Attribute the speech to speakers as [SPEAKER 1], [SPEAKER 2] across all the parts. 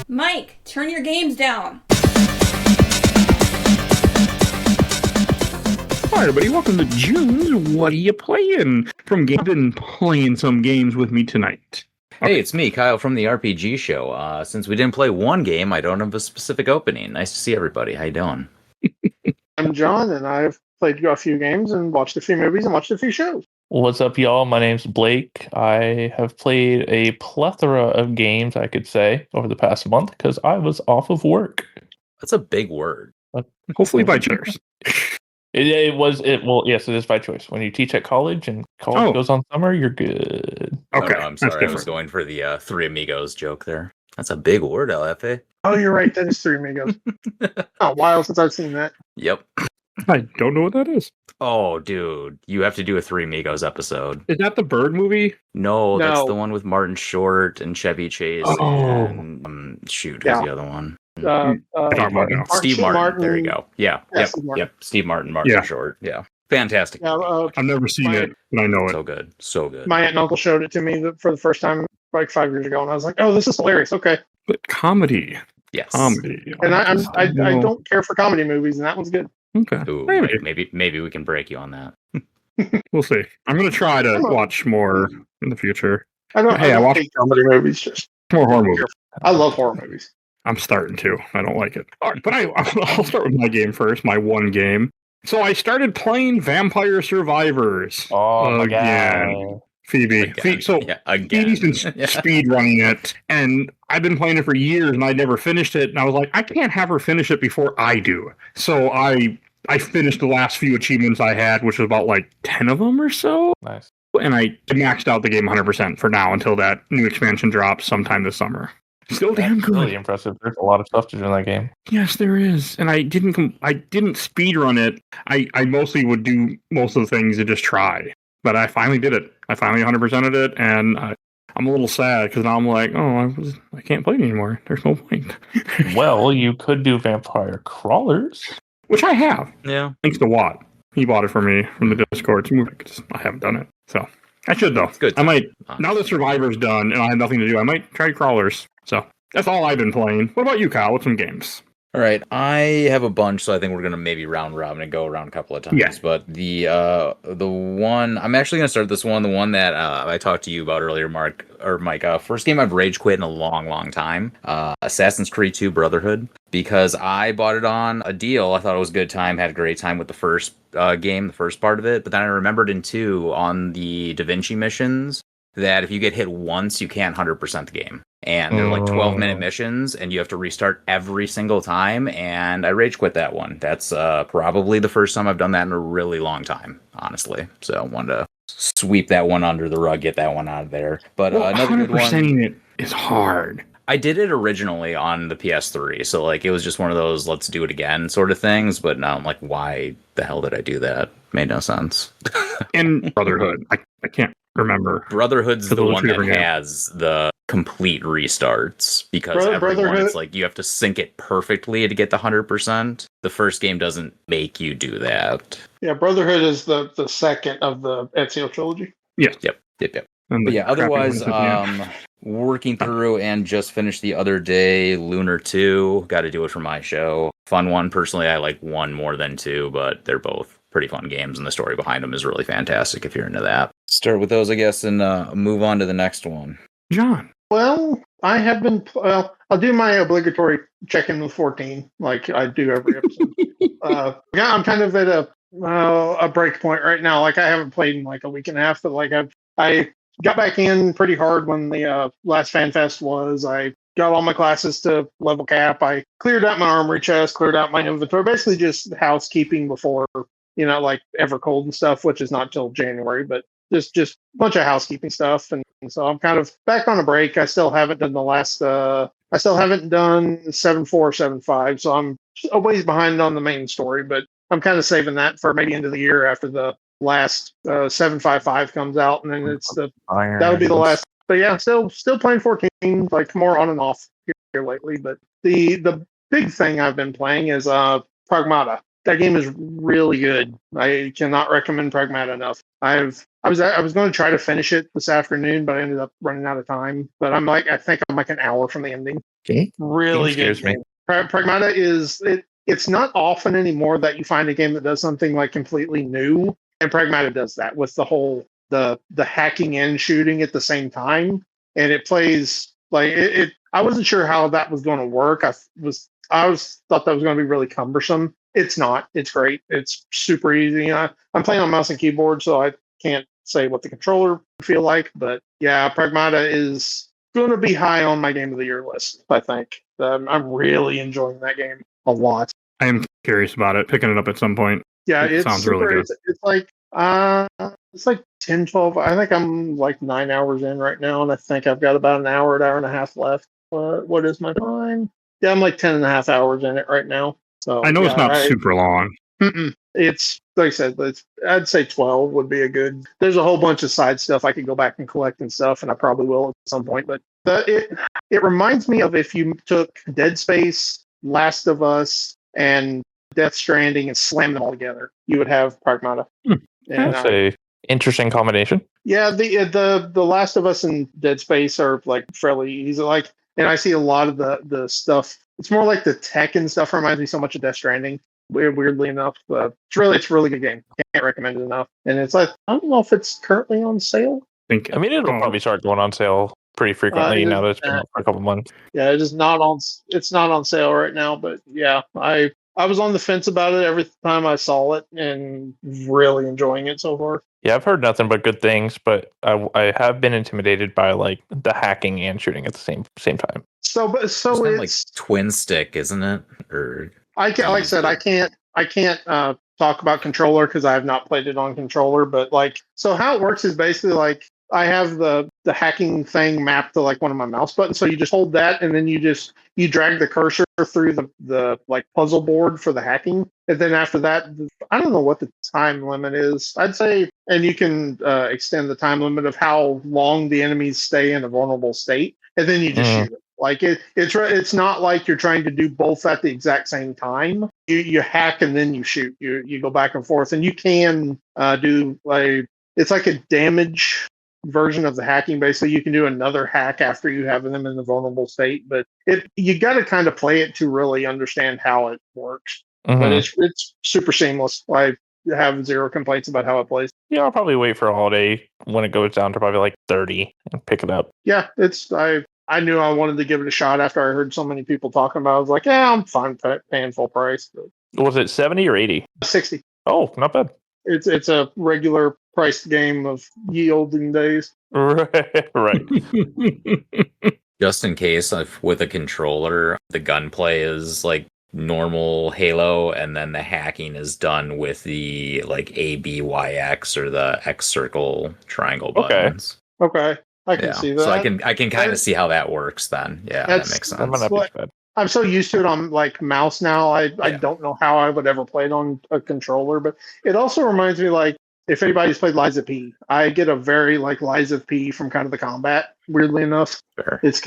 [SPEAKER 1] Mike, turn your games down.
[SPEAKER 2] Hi everybody, welcome to June's What Are You Playing? From been playing some games with me tonight.
[SPEAKER 3] Okay. Hey, it's me, Kyle, from the RPG show. Since we didn't play one game, I don't have a specific opening. Nice to see everybody. How you doing?
[SPEAKER 4] I'm John, and I've played a few games and watched a few movies and watched a few shows.
[SPEAKER 5] What's up, y'all? My name's Blake. I have played a plethora of games, I could say, over the past month because I was off of work.
[SPEAKER 3] That's a big word.
[SPEAKER 2] Hopefully by choice.
[SPEAKER 5] Yes, it is by choice. When you teach at college and college goes on summer, you're good.
[SPEAKER 2] Okay,
[SPEAKER 3] I'm sorry. I was going for the Three Amigos joke there. That's a big word, LFA.
[SPEAKER 4] Oh, you're right. That is Three Amigos. A while since I've seen that.
[SPEAKER 3] Yep.
[SPEAKER 2] I don't know what that is.
[SPEAKER 3] Oh, dude. You have to do a Three Amigos episode.
[SPEAKER 2] Is that the bird movie?
[SPEAKER 3] No, that's the one with Martin Short and Chevy Chase.
[SPEAKER 2] Oh.
[SPEAKER 3] And, who's the other one?
[SPEAKER 2] Steve
[SPEAKER 3] Martin. There you go. Yeah. Yep. Steve Martin, Short. Yeah. Fantastic.
[SPEAKER 4] Yeah,
[SPEAKER 2] I've never seen it, but I know it.
[SPEAKER 3] So good.
[SPEAKER 4] My aunt and uncle showed it to me for the first time like 5 years ago, and I was like, "Oh, this is hilarious." Okay.
[SPEAKER 2] But comedy.
[SPEAKER 3] Yes.
[SPEAKER 2] Comedy.
[SPEAKER 4] And I don't care for comedy movies, and that one's good.
[SPEAKER 2] Okay.
[SPEAKER 3] Ooh, maybe we can break you on that.
[SPEAKER 2] We'll see. I'm going to try to watch more in the future.
[SPEAKER 4] I watch comedy movies. Just
[SPEAKER 2] more horror movies.
[SPEAKER 4] I love horror movies.
[SPEAKER 2] I'm starting to. I don't like it. All right, but I'll start with my game first, my one game. So I started playing Vampire Survivors.
[SPEAKER 5] Oh, my God.
[SPEAKER 2] Phoebe's been speed running it, and I've been playing it for years, and I never finished it. And I was like, I can't have her finish it before I do. So I finished the last few achievements I had, which was about like 10 of them or so.
[SPEAKER 5] Nice.
[SPEAKER 2] And I maxed out the game 100% for now until that new expansion drops sometime this summer. Still damn good.
[SPEAKER 5] Really impressive. There's a lot of stuff to do in that game.
[SPEAKER 2] Yes, there is. And I didn't speed run it. I mostly would do most of the things to just try. But I finally did it. I finally 100%ed it, and I'm a little sad because now I'm like, I can't play it anymore. There's no point.
[SPEAKER 5] Well, you could do Vampire Crawlers,
[SPEAKER 2] which I have.
[SPEAKER 3] Yeah.
[SPEAKER 2] Thanks to Watt. He bought it for me from the Discord. I haven't done it, so I should though.
[SPEAKER 3] It's good.
[SPEAKER 2] I might now that Survivor's done and I have nothing to do. I might try Crawlers. So that's all I've been playing. What about you, Kyle? What's some games?
[SPEAKER 3] All right, I have a bunch, so I think we're gonna maybe round robin and go around a couple of times.
[SPEAKER 2] Yeah.
[SPEAKER 3] But the one I'm actually gonna start this one, the one that I talked to you about earlier, Mike. First game I've rage quit in a long time. Assassin's Creed 2 Brotherhood, because I bought it on a deal. I thought it was a good time, had a great time with the first game, the first part of it. But then I remembered in 2 on the Da Vinci missions that if you get hit once, you can't 100% the game. And they're like 12-minute missions, and you have to restart every single time, and I rage quit that one. That's probably the first time I've done that in a really long time, honestly. So I wanted to sweep that one under the rug, get that one out of there. But another good one... 100%ing
[SPEAKER 2] it is hard.
[SPEAKER 3] I did it originally on the PS3, so like it was just one of those let's do it again sort of things, but now I'm like, why the hell did I do that? Made no sense.
[SPEAKER 2] And Brotherhood, I can't remember.
[SPEAKER 3] Brotherhood's the one that has the complete restarts, because everyone, it's like you have to sync it perfectly to get the 100%. The first game doesn't make you do that.
[SPEAKER 4] Yeah, Brotherhood is the second of the Ezio trilogy.
[SPEAKER 2] Yes.
[SPEAKER 3] Yep. But yeah, otherwise, working through and just finished the other day, Lunar 2. Got to do it for my show. Fun one. Personally, I like 1 more than 2, but they're both pretty fun games, and the story behind them is really fantastic if you're into that. Start with those, I guess, and move on to the next one.
[SPEAKER 2] John.
[SPEAKER 4] Well, I have been... I'll do my obligatory check-in with 14, like I do every episode. I'm kind of at a break point right now. Like, I haven't played in like a week and a half, but like I got back in pretty hard when the last Fan Fest was. I got all my classes to level cap. I cleared out my armory chest, cleared out my inventory, basically just housekeeping before, like Evercold and stuff, which is not till January, but just a bunch of housekeeping stuff. And so I'm kind of back on a break. I still haven't done I still haven't done 7.4, 7.5, so I'm a ways behind on the main story, but I'm kind of saving that for maybe end of the year after the last 7.5.5 comes out, and then that would be the last. But yeah, still playing 14, like more on and off here lately. But the big thing I've been playing is Pragmata. that game is really good. I cannot recommend Pragmata enough. I was going to try to finish it this afternoon, but I ended up running out of time. But I think I'm like an hour from the ending.
[SPEAKER 2] Okay.
[SPEAKER 4] Really good game. Pragmata it's not often anymore that you find a game that does something like completely new, and Pragmata does that with the whole the hacking and shooting at the same time, and it plays like it. I wasn't sure how that was going to work. I thought that was going to be really cumbersome. It's not. It's great. It's super easy. I'm playing on mouse and keyboard, so I can't say what the controller would feel like. But yeah, Pragmata is going to be high on my game of the year list, I think. I'm really enjoying that game a lot.
[SPEAKER 2] I am curious about it, picking it up at some point.
[SPEAKER 4] Yeah,
[SPEAKER 2] it sounds really good.
[SPEAKER 4] It's like 10, 12. I think I'm like 9 hours in right now, and I think I've got about an hour and a half left. What is my time? Yeah, I'm like 10 and a half hours in it right now. So
[SPEAKER 2] I know it's not super long.
[SPEAKER 4] It's like I said, I'd say 12 would be a good. There's a whole bunch of side stuff I could go back and collect and stuff, and I probably will at some point. But it reminds me of if you took Dead Space, Last of Us, and Death Stranding and slammed them all together, you would have Pragmata.
[SPEAKER 5] That's a interesting combination.
[SPEAKER 4] Yeah, the Last of Us and Dead Space are like fairly easy. Like, and I see a lot of the stuff. It's more like the tech and stuff reminds me so much of Death Stranding. Weirdly enough, it's a really good game. Can't recommend it enough. And it's like I don't know if it's currently on sale.
[SPEAKER 5] I mean, it'll probably start going on sale pretty frequently now that it's been out for a couple months.
[SPEAKER 4] Yeah, it's not on sale right now. But yeah, I was on the fence about it every time I saw it, and really enjoying it so far.
[SPEAKER 5] Yeah, I've heard nothing but good things, but I have been intimidated by like the hacking and shooting at the same time.
[SPEAKER 4] So it's
[SPEAKER 3] like twin stick, isn't it? Or
[SPEAKER 4] like I said, I can't talk about controller because I have not played it on controller. But like, so how it works is basically like I have the hacking thing mapped to like one of my mouse buttons. So you just hold that, and then you drag the cursor through the like puzzle board for the hacking, and then after that, I don't know what the time limit is. I'd say, and you can extend the time limit of how long the enemies stay in a vulnerable state, and then you just shoot it. Like it's not like you're trying to do both at the exact same time. You hack and then you shoot. You go back and forth, and you can do like it's like a damage version of the hacking. Basically, you can do another hack after you have them in the vulnerable state, but you got to kind of play it to really understand how it works. But it's super seamless. I have zero complaints about how it plays.
[SPEAKER 5] Yeah, I'll probably wait for a holiday when it goes down to probably like 30 and pick it up.
[SPEAKER 4] Yeah, I knew I wanted to give it a shot after I heard so many people talking about it. I was like, yeah, I'm fine paying full price. But
[SPEAKER 5] was it 70 or 80?
[SPEAKER 4] 60.
[SPEAKER 5] Oh, not bad.
[SPEAKER 4] It's a regular priced game of ye olden days.
[SPEAKER 5] Right.
[SPEAKER 3] Just in case, with a controller, the gunplay is like normal Halo, and then the hacking is done with the like A, B, Y, X or the X circle triangle buttons.
[SPEAKER 4] Okay. I can see that.
[SPEAKER 3] So I can kind of see how that works then. Yeah, that makes sense.
[SPEAKER 5] That might not be bad.
[SPEAKER 4] I'm so used to it on like mouse now. I don't know how I would ever play it on a controller, but it also reminds me like if anybody's played Lies of P, I get a very like Lies of P from kind of the combat. Weirdly enough,
[SPEAKER 3] sure.
[SPEAKER 4] It's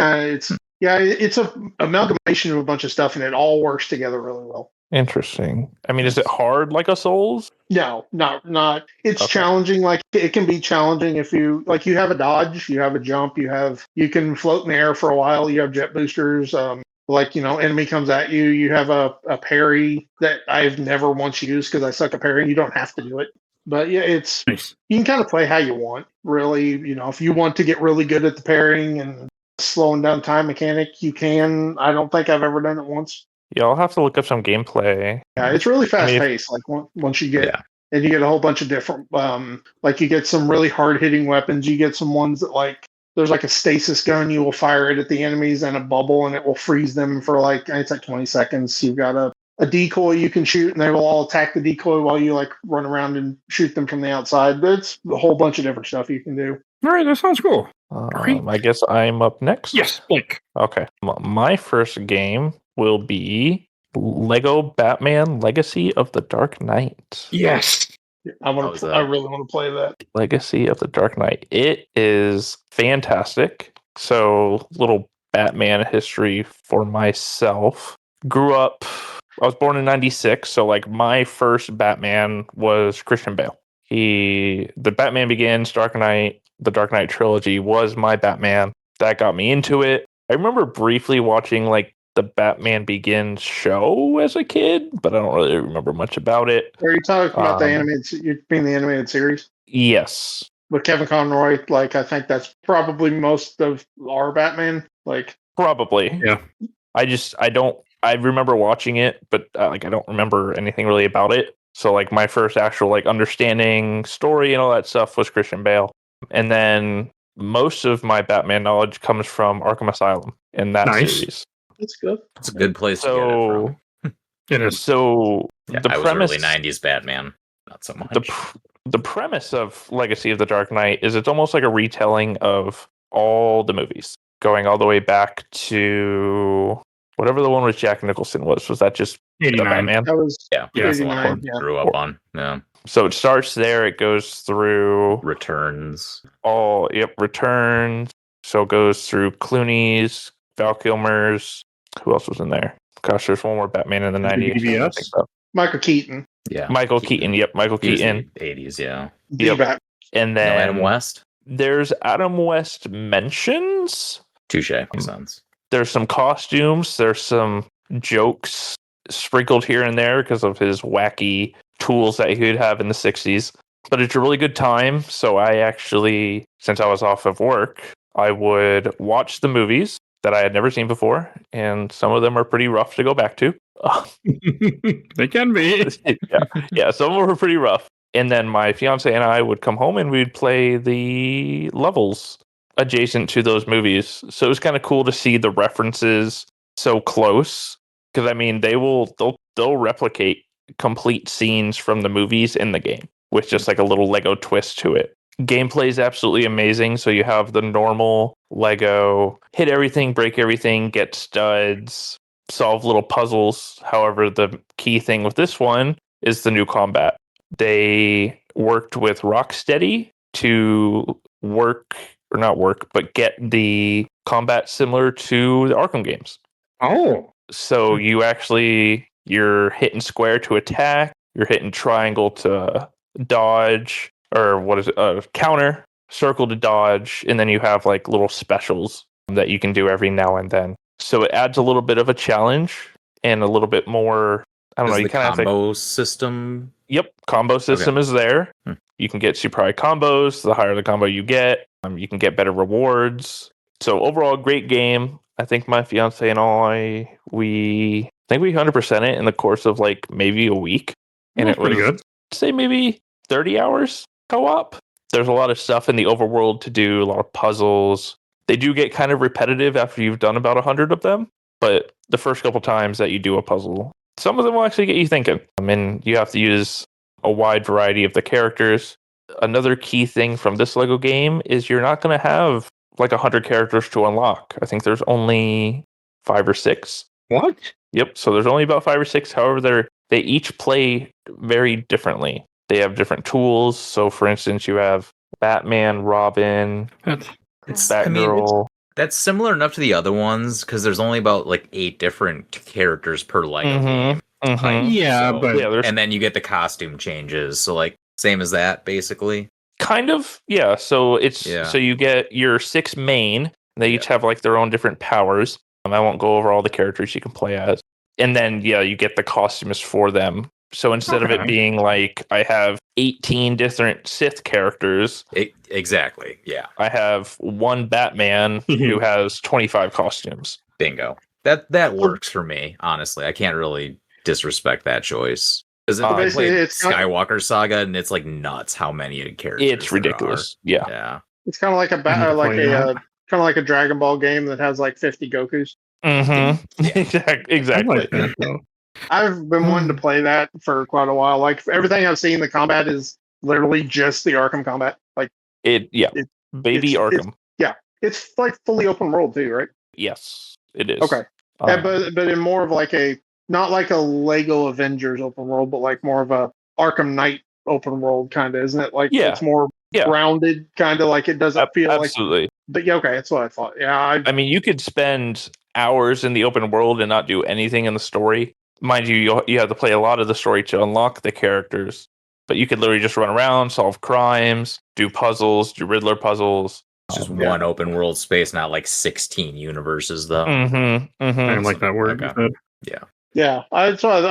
[SPEAKER 4] a amalgamation of a bunch of stuff, and it all works together really well.
[SPEAKER 5] Interesting. I mean, is it hard like a Souls?
[SPEAKER 4] No, not. It's challenging. Like it can be challenging if you have a dodge, you have a jump, you can float in the air for a while. You have jet boosters. Enemy comes at you. You have a parry that I've never once used because I suck at parrying. You don't have to do it. But yeah, it's nice. You can kind of play how you want, really. If you want to get really good at the parrying and slowing down time mechanic, you can. I don't think I've ever done it once.
[SPEAKER 5] Yeah, I'll have to look up some gameplay.
[SPEAKER 4] Yeah, it's really fast paced. Like once you get, and you get a whole bunch of different, like you get some really hard hitting weapons. You get some ones that like there's like a stasis gun. You will fire it at the enemies and a bubble, and it will freeze them for it's like 20 seconds. You've got a decoy you can shoot, and they will all attack the decoy while you like run around and shoot them from the outside. It's a whole bunch of different stuff you can do.
[SPEAKER 2] All right, that sounds cool.
[SPEAKER 5] I guess I'm up next.
[SPEAKER 2] Yes, Blake.
[SPEAKER 5] Okay, my first game will be Lego Batman: Legacy of the Dark Knight.
[SPEAKER 2] Yes.
[SPEAKER 4] I really want to play that.
[SPEAKER 5] Legacy of the Dark Knight. It is fantastic. So, little Batman history for myself. Grew up I was born in '96, so like my first Batman was Christian Bale. The Batman Begins, Dark Knight, the Dark Knight trilogy was my Batman. That got me into it. I remember briefly watching like the Batman Begins show as a kid, but I don't really remember much about it.
[SPEAKER 4] Are you talking about the animated? You mean the animated series?
[SPEAKER 5] Yes.
[SPEAKER 4] With Kevin Conroy, like I think that's probably most of our Batman. Like
[SPEAKER 5] probably,
[SPEAKER 2] yeah.
[SPEAKER 5] I remember watching it, but like I don't remember anything really about it. So like my first actual like understanding story and all that stuff was Christian Bale, and then most of my Batman knowledge comes from Arkham Asylum in that series.
[SPEAKER 4] That's good.
[SPEAKER 3] It's a good place to get it from.
[SPEAKER 2] It is.
[SPEAKER 5] So
[SPEAKER 3] yeah,
[SPEAKER 5] the
[SPEAKER 3] I
[SPEAKER 5] premise,
[SPEAKER 3] was early '90s Batman, not so much.
[SPEAKER 5] The premise of Legacy of the Dark Knight is it's almost like a retelling of all the movies, going all the way back to whatever the one with Jack Nicholson was. Was that just
[SPEAKER 2] 89.
[SPEAKER 5] the Batman?
[SPEAKER 4] That was
[SPEAKER 3] that's the one I
[SPEAKER 4] 89.
[SPEAKER 3] grew up on. Yeah.
[SPEAKER 5] So it starts there. It goes through
[SPEAKER 3] Returns.
[SPEAKER 5] Returns. So it goes through Clooney's, Val Kilmer's. Who else was in there? Gosh, there's one more Batman in the '90s.
[SPEAKER 2] BVS?
[SPEAKER 4] Michael Keaton.
[SPEAKER 3] Yeah.
[SPEAKER 5] Michael Keaton. Yep, Michael Keaton.
[SPEAKER 3] '80s. Yeah.
[SPEAKER 5] Yep. And then
[SPEAKER 3] no Adam West.
[SPEAKER 5] There's Adam West mentions.
[SPEAKER 3] Touche. Makes sense.
[SPEAKER 5] There's some costumes. There's some jokes sprinkled here and there because of his wacky tools that he would have in the '60s. But it's a really good time. So I actually, since I was off of work, I would watch the movies that I had never seen before, and some of them are pretty rough to go back to.
[SPEAKER 2] They can be.
[SPEAKER 5] yeah, some of them were pretty rough. And then my fiance and I would come home and we'd play the levels adjacent to those movies. So it was kind of cool to see the references so close, because I mean they'll replicate complete scenes from the movies in the game with just like a little Lego twist to it. Gameplay is absolutely amazing. So you have the normal Lego, hit everything, break everything, get studs, solve little puzzles. However, the key thing with this one is the new combat. They worked with Rocksteady to get the combat similar to the Arkham games.
[SPEAKER 2] Oh.
[SPEAKER 5] So you're hitting square to attack, you're hitting triangle to dodge, or what is it? Counter, circle to dodge, and then you have like little specials that you can do every now and then. So it adds a little bit of a challenge and a little bit more. I don't know. You kind of
[SPEAKER 3] combo system.
[SPEAKER 5] Yep, combo system is there. You can get super high combos. The higher the combo you get, you can get better rewards. So overall, great game. I think my fiance and we 100% it in the course of like maybe a week, and it was
[SPEAKER 2] pretty good.
[SPEAKER 5] Say maybe 30 hours co-op. There's a lot of stuff in the overworld to do, a lot of puzzles. They do get kind of repetitive after you've done about 100 of them, but the first couple times that you do a puzzle, some of them will actually get you thinking. I mean, you have to use a wide variety of the characters. Another key thing from this Lego game is you're not going to have like 100 characters to unlock. I think there's only 5 or 6.
[SPEAKER 2] What?
[SPEAKER 5] Yep. So there's only about 5 or 6. However, they each play very differently. They have different tools. So, for instance, you have Batman, Robin, Batgirl.
[SPEAKER 3] That's similar enough to the other ones because there's only about like 8 different characters per Lego game.
[SPEAKER 2] Yeah,
[SPEAKER 3] and then you get the costume changes. So like same as that, basically.
[SPEAKER 5] Kind of, yeah. So so you get your 6 main. They each have like their own different powers. I won't go over all the characters you can play as. And then you get the costumes for them. So instead of it being like I have 18 different Sith characters,
[SPEAKER 3] exactly, yeah,
[SPEAKER 5] I have one Batman who has 25 costumes.
[SPEAKER 3] Bingo. That works for me. Honestly, I can't really disrespect that choice because I played Skywalker Saga and it's like nuts how many characters.
[SPEAKER 5] It's ridiculous. Yeah.
[SPEAKER 4] It's kind of like kind of like a Dragon Ball game that has like 50 Gokus.
[SPEAKER 5] Exactly.
[SPEAKER 4] I've been wanting to play that for quite a while. Like everything I've seen, the combat is literally just the Arkham combat. Like
[SPEAKER 5] Arkham.
[SPEAKER 4] It's like fully open world too, right?
[SPEAKER 5] Yes, it is.
[SPEAKER 4] Okay, but in more of like not like a Lego Avengers open world, but like more of a Arkham Knight open world kind of, isn't it? Like it's more grounded, kind of like it doesn't feel
[SPEAKER 5] absolutely.
[SPEAKER 4] But okay, that's what I thought. Yeah,
[SPEAKER 5] I mean, you could spend hours in the open world and not do anything in the story. mind you have to play a lot of the story to unlock the characters, but you could literally just run around, solve crimes, do puzzles, do Riddler puzzles.
[SPEAKER 3] It's just one open world space, not like 16 universes, though.
[SPEAKER 5] Mm-hmm.
[SPEAKER 2] I
[SPEAKER 5] Mm-hmm.
[SPEAKER 2] like that word.
[SPEAKER 3] Okay. Yeah.
[SPEAKER 4] Yeah, I thought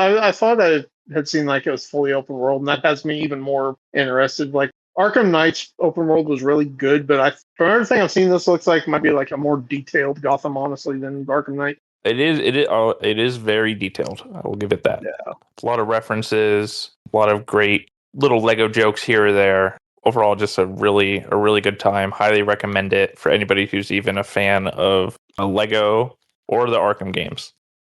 [SPEAKER 4] that it had seemed like it was fully open world, and that has me even more interested. Like Arkham Knight's open world was really good, but from everything I've seen, this looks like it might be like a more detailed Gotham, honestly, than Arkham Knight.
[SPEAKER 5] It is very detailed. I will give it that.
[SPEAKER 4] Yeah.
[SPEAKER 5] A lot of references, a lot of great little Lego jokes here or there. Overall, just a really good time. Highly recommend it for anybody who's even a fan of a Lego or the Arkham games.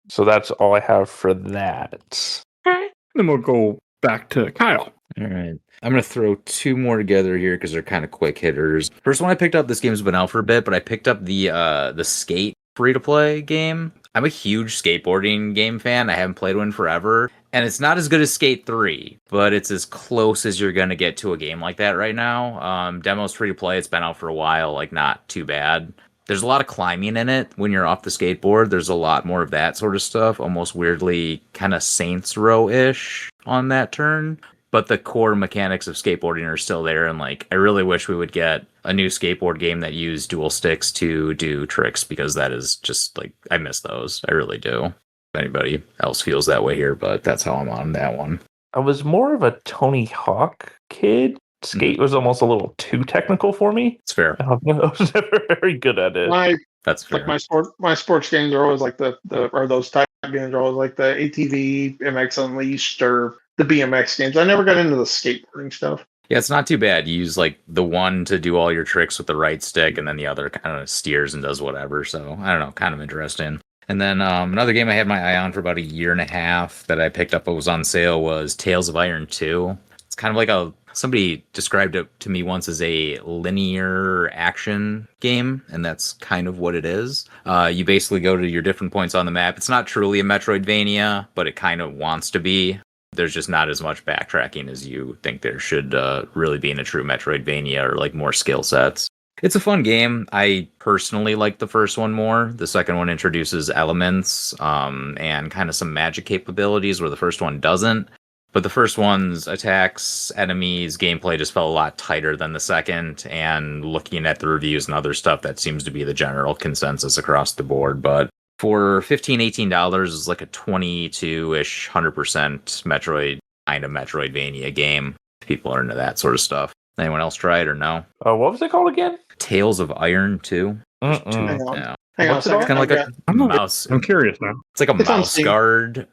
[SPEAKER 5] So that's all I have for that.
[SPEAKER 2] Then we'll go back to Kyle.
[SPEAKER 3] All right. I'm going to throw two more together here because they're kind of quick hitters. First one I picked up, this game's been out for a bit, but I picked up the Skate free-to-play game. I'm a huge skateboarding game fan. I haven't played one forever. And it's not as good as Skate 3, but it's as close as you're going to get to a game like that right now. Demo's free-to-play. It's been out for a while. Like, not too bad. There's a lot of climbing in it when you're off the skateboard. There's a lot more of that sort of stuff. Almost weirdly kind of Saints Row-ish on that turn. But the core mechanics of skateboarding are still there. And like, I really wish we would get a new skateboard game that used dual sticks to do tricks, because that is just like, I miss those. I really do. If anybody else feels that way here, but that's how I'm on that one.
[SPEAKER 5] I was more of a Tony Hawk kid. Skate was almost a little too technical for me.
[SPEAKER 3] It's fair.
[SPEAKER 5] I was never very good at it.
[SPEAKER 3] That's fair.
[SPEAKER 4] Like my sports games are always like or those type of games are always like the ATV, MX Unleashed, or the BMX games. I never got into the skateboarding stuff.
[SPEAKER 3] Yeah, it's not too bad. You use like the one to do all your tricks with the right stick, and then the other kind of steers and does whatever. So I don't know, kind of interesting. And then another game I had my eye on for about a year and a half that I picked up, what was on sale, was Tales of Iron 2. It's kind of like somebody described it to me once as a linear action game, and that's kind of what it is. You basically go to your different points on the map. It's not truly a Metroidvania, but it kind of wants to be. There's just not as much backtracking as you think there should really be in a true Metroidvania, or like more skill sets. It's a fun game. I personally like the first one more. The second one introduces elements and kind of some magic capabilities where the first one doesn't. But the first one's attacks, enemies, gameplay just felt a lot tighter than the second. And looking at the reviews and other stuff, that seems to be the general consensus across the board. But for $15, $18, it's like a 22-ish, 100% Metroidvania game. People are into that sort of stuff. Anyone else try it or no?
[SPEAKER 5] What was it called again?
[SPEAKER 3] Tales of Iron 2.
[SPEAKER 4] Hang on.
[SPEAKER 3] Yeah.
[SPEAKER 4] Hang on a
[SPEAKER 3] It's
[SPEAKER 4] second.
[SPEAKER 3] kind of like a mouse.
[SPEAKER 2] I'm curious now.
[SPEAKER 3] It's like a
[SPEAKER 4] It's on
[SPEAKER 3] mouse
[SPEAKER 4] Steam.
[SPEAKER 3] guard.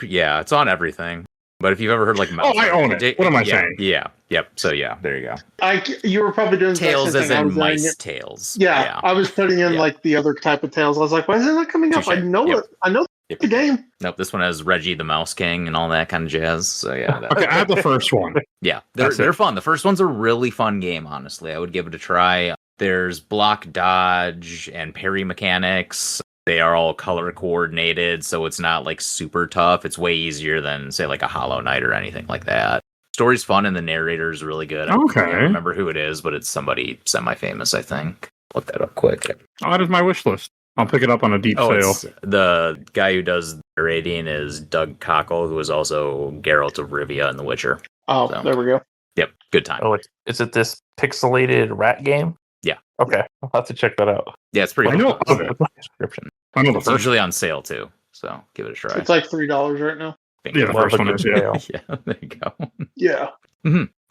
[SPEAKER 3] Yeah, it's on everything. But if you've ever heard like mouse,
[SPEAKER 2] I own it. What am I saying?
[SPEAKER 3] Yeah. Yep. So yeah, there you go.
[SPEAKER 4] You were probably doing the
[SPEAKER 3] Tails
[SPEAKER 4] same
[SPEAKER 3] as
[SPEAKER 4] thing. I
[SPEAKER 3] in
[SPEAKER 4] was doing
[SPEAKER 3] mice
[SPEAKER 4] it.
[SPEAKER 3] tails.
[SPEAKER 4] Yeah, I was putting in
[SPEAKER 3] Yeah.
[SPEAKER 4] like the other type of Tails. I was like, why isn't that coming up?
[SPEAKER 3] Touche.
[SPEAKER 4] I know
[SPEAKER 3] Yep.
[SPEAKER 4] it. I know
[SPEAKER 3] Yep.
[SPEAKER 4] the game.
[SPEAKER 3] Nope. This one has Reggie the Mouse King and all that kind of jazz. So yeah.
[SPEAKER 2] Okay, I have the first one.
[SPEAKER 3] Yeah,
[SPEAKER 2] That's
[SPEAKER 3] they're
[SPEAKER 2] it.
[SPEAKER 3] fun. The first one's a really fun game, honestly. I would give it a try. There's block dodge and parry mechanics. They are all color coordinated, so it's not like super tough. It's way easier than, say, like a Hollow Knight or anything like that. Story's fun and the narrator's really good. I
[SPEAKER 2] Okay.
[SPEAKER 3] can't remember who it is, but it's somebody semi-famous, I think. Look that up quick.
[SPEAKER 2] That is my wish list. I'll pick it up on a deep sale.
[SPEAKER 3] It's the guy who does the narrating is Doug Cockle, who is also Geralt of Rivia in The Witcher.
[SPEAKER 4] Oh,
[SPEAKER 3] So.
[SPEAKER 4] there we go.
[SPEAKER 3] Yep, good time.
[SPEAKER 5] Oh, is it this pixelated rat game?
[SPEAKER 3] Yeah.
[SPEAKER 5] Okay, I'll have to check that out.
[SPEAKER 3] Yeah, it's pretty
[SPEAKER 2] I
[SPEAKER 3] fun.
[SPEAKER 2] know of it.
[SPEAKER 5] Description.
[SPEAKER 2] I know the
[SPEAKER 3] It's
[SPEAKER 2] first.
[SPEAKER 3] usually on sale too, so give it a try.
[SPEAKER 4] It's like $3 right now.
[SPEAKER 2] Yeah, the
[SPEAKER 5] Love
[SPEAKER 2] first
[SPEAKER 5] a
[SPEAKER 2] one
[SPEAKER 5] good
[SPEAKER 2] is. Yeah.
[SPEAKER 5] sale.
[SPEAKER 3] Yeah, there you go.
[SPEAKER 4] Yeah.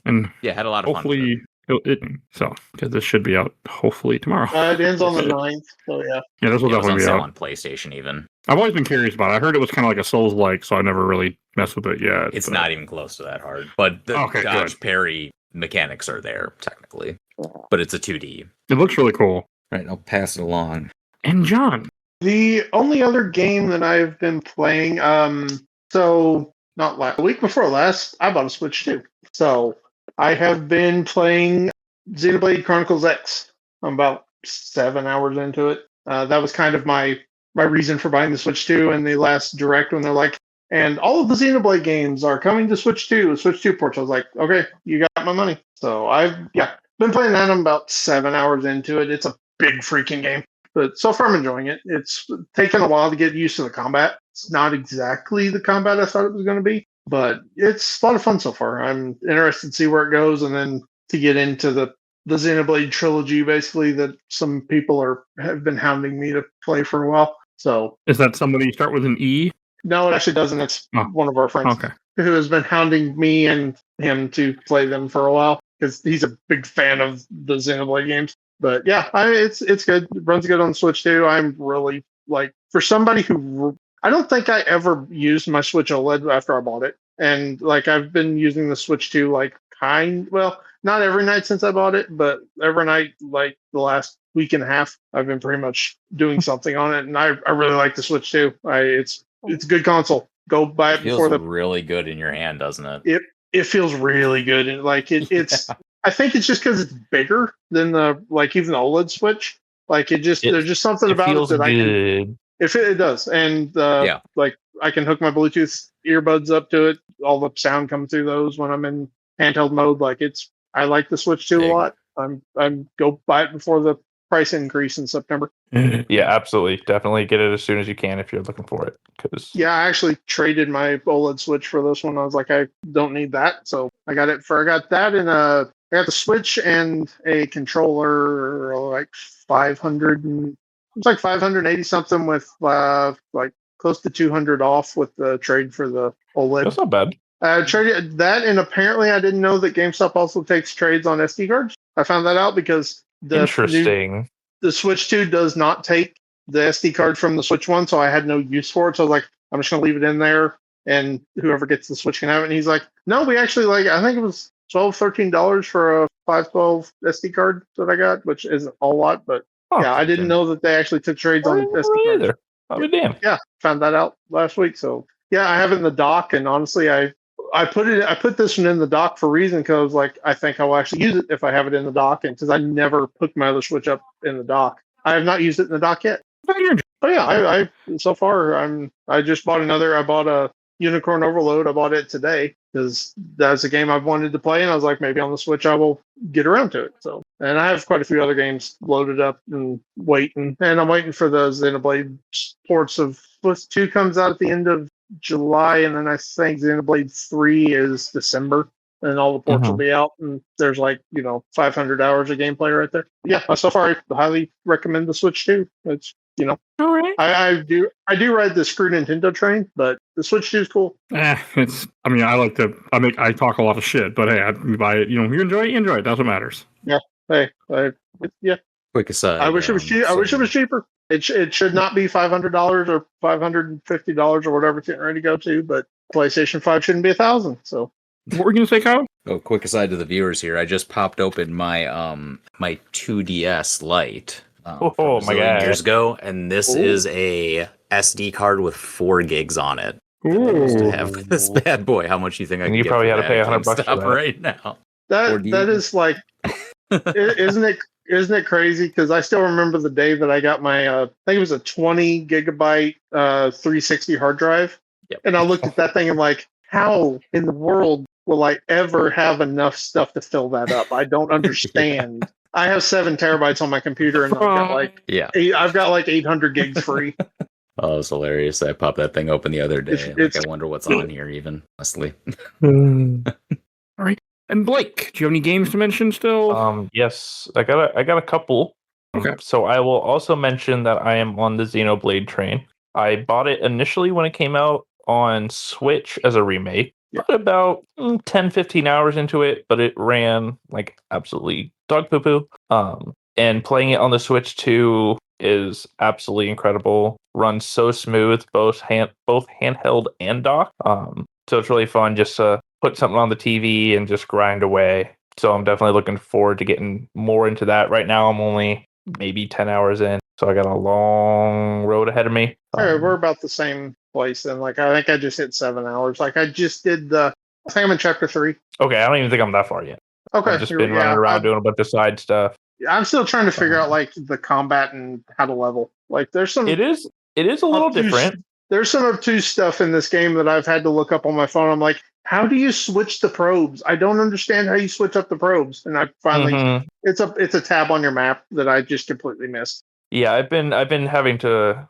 [SPEAKER 2] And
[SPEAKER 3] Yeah, had a lot of fun. with it.
[SPEAKER 2] hopefully, because this should be out hopefully tomorrow.
[SPEAKER 4] It ends on the 9th. So yeah.
[SPEAKER 2] Yeah, this will
[SPEAKER 3] Yeah, it was on
[SPEAKER 2] definitely be
[SPEAKER 3] sale
[SPEAKER 2] out.
[SPEAKER 3] on PlayStation even.
[SPEAKER 2] I've always been curious about it. I heard it was kind of like a Souls-like, so I never really messed with it yet.
[SPEAKER 3] It's
[SPEAKER 2] but-
[SPEAKER 3] not even close to that hard. But the
[SPEAKER 2] Okay,
[SPEAKER 3] dodge
[SPEAKER 2] good.
[SPEAKER 3] parry mechanics are there, technically. But it's a 2D.
[SPEAKER 2] It looks really cool.
[SPEAKER 3] Right, I'll pass it along.
[SPEAKER 2] And John,
[SPEAKER 4] The only other game that I've been playing, so not the week before last, I bought a Switch too. So I have been playing Xenoblade Chronicles X. I'm about 7 hours into it. That was kind of my reason for buying the Switch 2 and the last direct when they're like, and all of the Xenoblade games are coming to Switch 2, Switch 2 ports. I was like, okay, you got my money. So I've been playing that. I'm about 7 hours into it. It's a big freaking game. But so far I'm enjoying it. It's taken a while to get used to the combat. It's not exactly the combat I thought it was going to be, but it's a lot of fun so far. I'm interested to see where it goes, and then to get into the Xenoblade trilogy, basically, that some people have been hounding me to play for a while. So
[SPEAKER 2] is that somebody start with an E?
[SPEAKER 4] No, it actually doesn't. It's one of our friends who has been hounding me and him to play them for a while because he's a big fan of the Xenoblade games. But yeah, it's good. It runs good on Switch too. I'm really for somebody who I don't think I ever used my Switch OLED after I bought it, and I've been using the Switch 2 not every night since I bought it, but every night the last week and a half, I've been pretty much doing something on it, and I really like the Switch 2. It's a good console. Go buy it before
[SPEAKER 3] feels really good in your hand, doesn't it?
[SPEAKER 4] It feels really good, and it's. I think it's just because it's bigger than the even the OLED Switch. There's just something about it that I can. It does, and I can hook my Bluetooth earbuds up to it. All the sound comes through those when I'm in handheld mode. I like the Switch 2 a lot. I'm go buy it before the price increase in September.
[SPEAKER 5] Yeah, absolutely. Definitely get it as soon as you can if you're looking for it.
[SPEAKER 4] I actually traded my OLED Switch for this one. I was like, I don't need that, so I got that, and I got the Switch and a controller, like 500, and it's like 580 something with close to 200 off with the trade for the OLED.
[SPEAKER 5] That's not bad.
[SPEAKER 4] Traded that, and apparently I didn't know that GameStop also takes trades on SD cards. I found that out because
[SPEAKER 5] Interesting.
[SPEAKER 4] The Switch 2 does not take the SD card from the Switch 1, so I had no use for it. So I was like, I'm just going to leave it in there, and whoever gets the Switch can have it. And he's like, no, we actually, I think it was $12, $13 for a 512 SD card that I got, which isn't a lot, but I didn't know that they actually took trades on SD cards.
[SPEAKER 5] Either. I'll be damned.
[SPEAKER 4] Yeah, found that out last week. So yeah, I have it in the dock, and honestly, I put this one in the dock for a reason because I think I will actually use it if I have it in the dock, and because I never hooked my other Switch up in the dock. I have not used it in the dock yet. Oh yeah, I so far I just bought another. I bought a Unicorn Overload. I bought it today because that's a game I've wanted to play, and I was like, maybe on the Switch I will get around to it. So, and I have quite a few other games loaded up and waiting, and I'm waiting for the Xenoblade ports of Splits 2 comes out at the end of July, and then I think Xenoblade 3 is December, and all the ports will be out, and there's 500 hours of gameplay right there. Yeah, so far I highly recommend the Switch 2. It's all right. I do ride the screw Nintendo train, but the Switch 2 is cool.
[SPEAKER 2] I talk a lot of shit, but hey, you buy it, you enjoy it, that's what matters.
[SPEAKER 4] Yeah. Hey, yeah.
[SPEAKER 3] Quick aside.
[SPEAKER 4] I wish it was cheap. I wish it was cheaper. It should not be $500 or $550 or whatever it's getting ready to go to, but PlayStation 5 shouldn't be $1,000. So
[SPEAKER 2] what were you gonna say, Kyle?
[SPEAKER 3] Oh, quick aside to the viewers here. I just popped open my my 2DS Lite.
[SPEAKER 5] My God!
[SPEAKER 3] Years ago, and this is a SD card with 4 gigs on it. To have this bad boy. How much do you think I can?
[SPEAKER 5] You probably had to pay $100 for that
[SPEAKER 3] right now.
[SPEAKER 4] That is isn't it crazy? Because I still remember the day that I got my I think it was a 20 gigabyte 360 hard drive, and I looked at that thing and like, how in the world will I ever have enough stuff to fill that up? I don't understand. I have 7 terabytes on my computer, and I've got 800 gigs free.
[SPEAKER 3] Oh, it's hilarious! I popped that thing open the other day. I wonder what's on here, even honestly.
[SPEAKER 2] All right. And Blake, do you have any games to mention still?
[SPEAKER 5] Yes, I got a couple.
[SPEAKER 2] Okay.
[SPEAKER 5] So I will also mention that I am on the Xenoblade train. I bought it initially when it came out on Switch as a remake. Got about 10, 15 hours into it, but it ran like absolutely dog poo-poo. And playing it on the Switch 2 is absolutely incredible. Runs so smooth, both handheld and dock. So it's really fun just to put something on the TV and just grind away. So I'm definitely looking forward to getting more into that. Right now I'm only maybe 10 hours in, so I got a long road ahead of me.
[SPEAKER 4] All right, we're about the same place then. I think I just hit 7 hours. I just did I think I'm in chapter 3.
[SPEAKER 5] Okay, I don't even think I'm that far yet.
[SPEAKER 4] Okay.
[SPEAKER 5] I've just been running around doing a bunch of side stuff.
[SPEAKER 4] I'm still trying to figure out the combat and how to level. There's some.
[SPEAKER 5] It is a little different.
[SPEAKER 4] There's some obtuse stuff in this game that I've had to look up on my phone. I'm like, how do you switch the probes? I don't understand how you switch up the probes. And I finally, it's a tab on your map that I just completely missed.
[SPEAKER 5] Yeah, I've been having to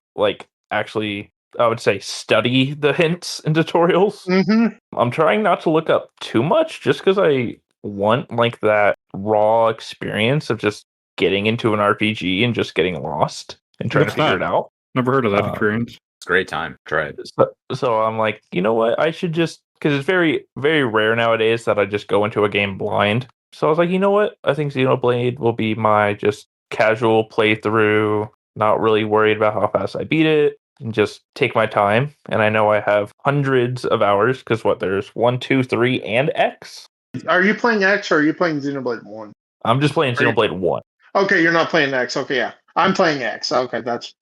[SPEAKER 5] actually I would say, study the hints and tutorials.
[SPEAKER 4] Mm-hmm.
[SPEAKER 5] I'm trying not to look up too much just because I want like that raw experience of just getting into an RPG and just getting lost and trying to figure it out.
[SPEAKER 2] Never heard of that experience.
[SPEAKER 3] It's a great time. Try it.
[SPEAKER 5] So I'm like, you know what? I should just, because it's very, very rare nowadays that I just go into a game blind. So I was like, you know what? I think Xenoblade will be my just casual playthrough, not really worried about how fast I beat it, and just take my time. And I know I have hundreds of hours because there's 1, 2, 3, and X.
[SPEAKER 4] Are you playing X or are you playing Xenoblade 1?
[SPEAKER 5] I'm just playing Xenoblade 1.
[SPEAKER 4] Okay, you're not playing X. Okay, yeah. I'm playing X. Okay, that's...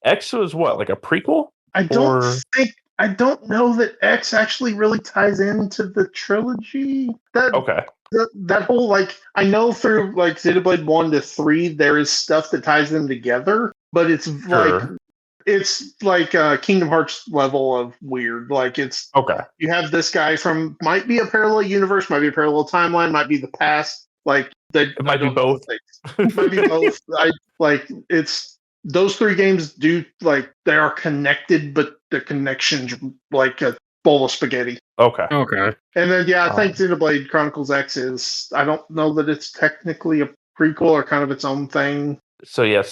[SPEAKER 5] X was what, like a prequel?
[SPEAKER 4] I don't know that X actually really ties into the trilogy.
[SPEAKER 5] Okay.
[SPEAKER 4] That whole, like, I know through, like, Xenoblade 1 to 3, there is stuff that ties them together, but it's like Kingdom Hearts level of weird. Like, it's...
[SPEAKER 5] Okay.
[SPEAKER 4] You have this guy from... Might be a parallel universe, might be a parallel timeline, might be the past. Like,
[SPEAKER 5] it might be both.
[SPEAKER 4] It might be both. It's... Those 3 games do, like, they are connected, but the connection's like a bowl of spaghetti.
[SPEAKER 2] Okay.
[SPEAKER 4] And then, yeah, I think Xenoblade Chronicles X is... I don't know that it's technically a prequel or kind of its own thing.
[SPEAKER 5] So, yeah,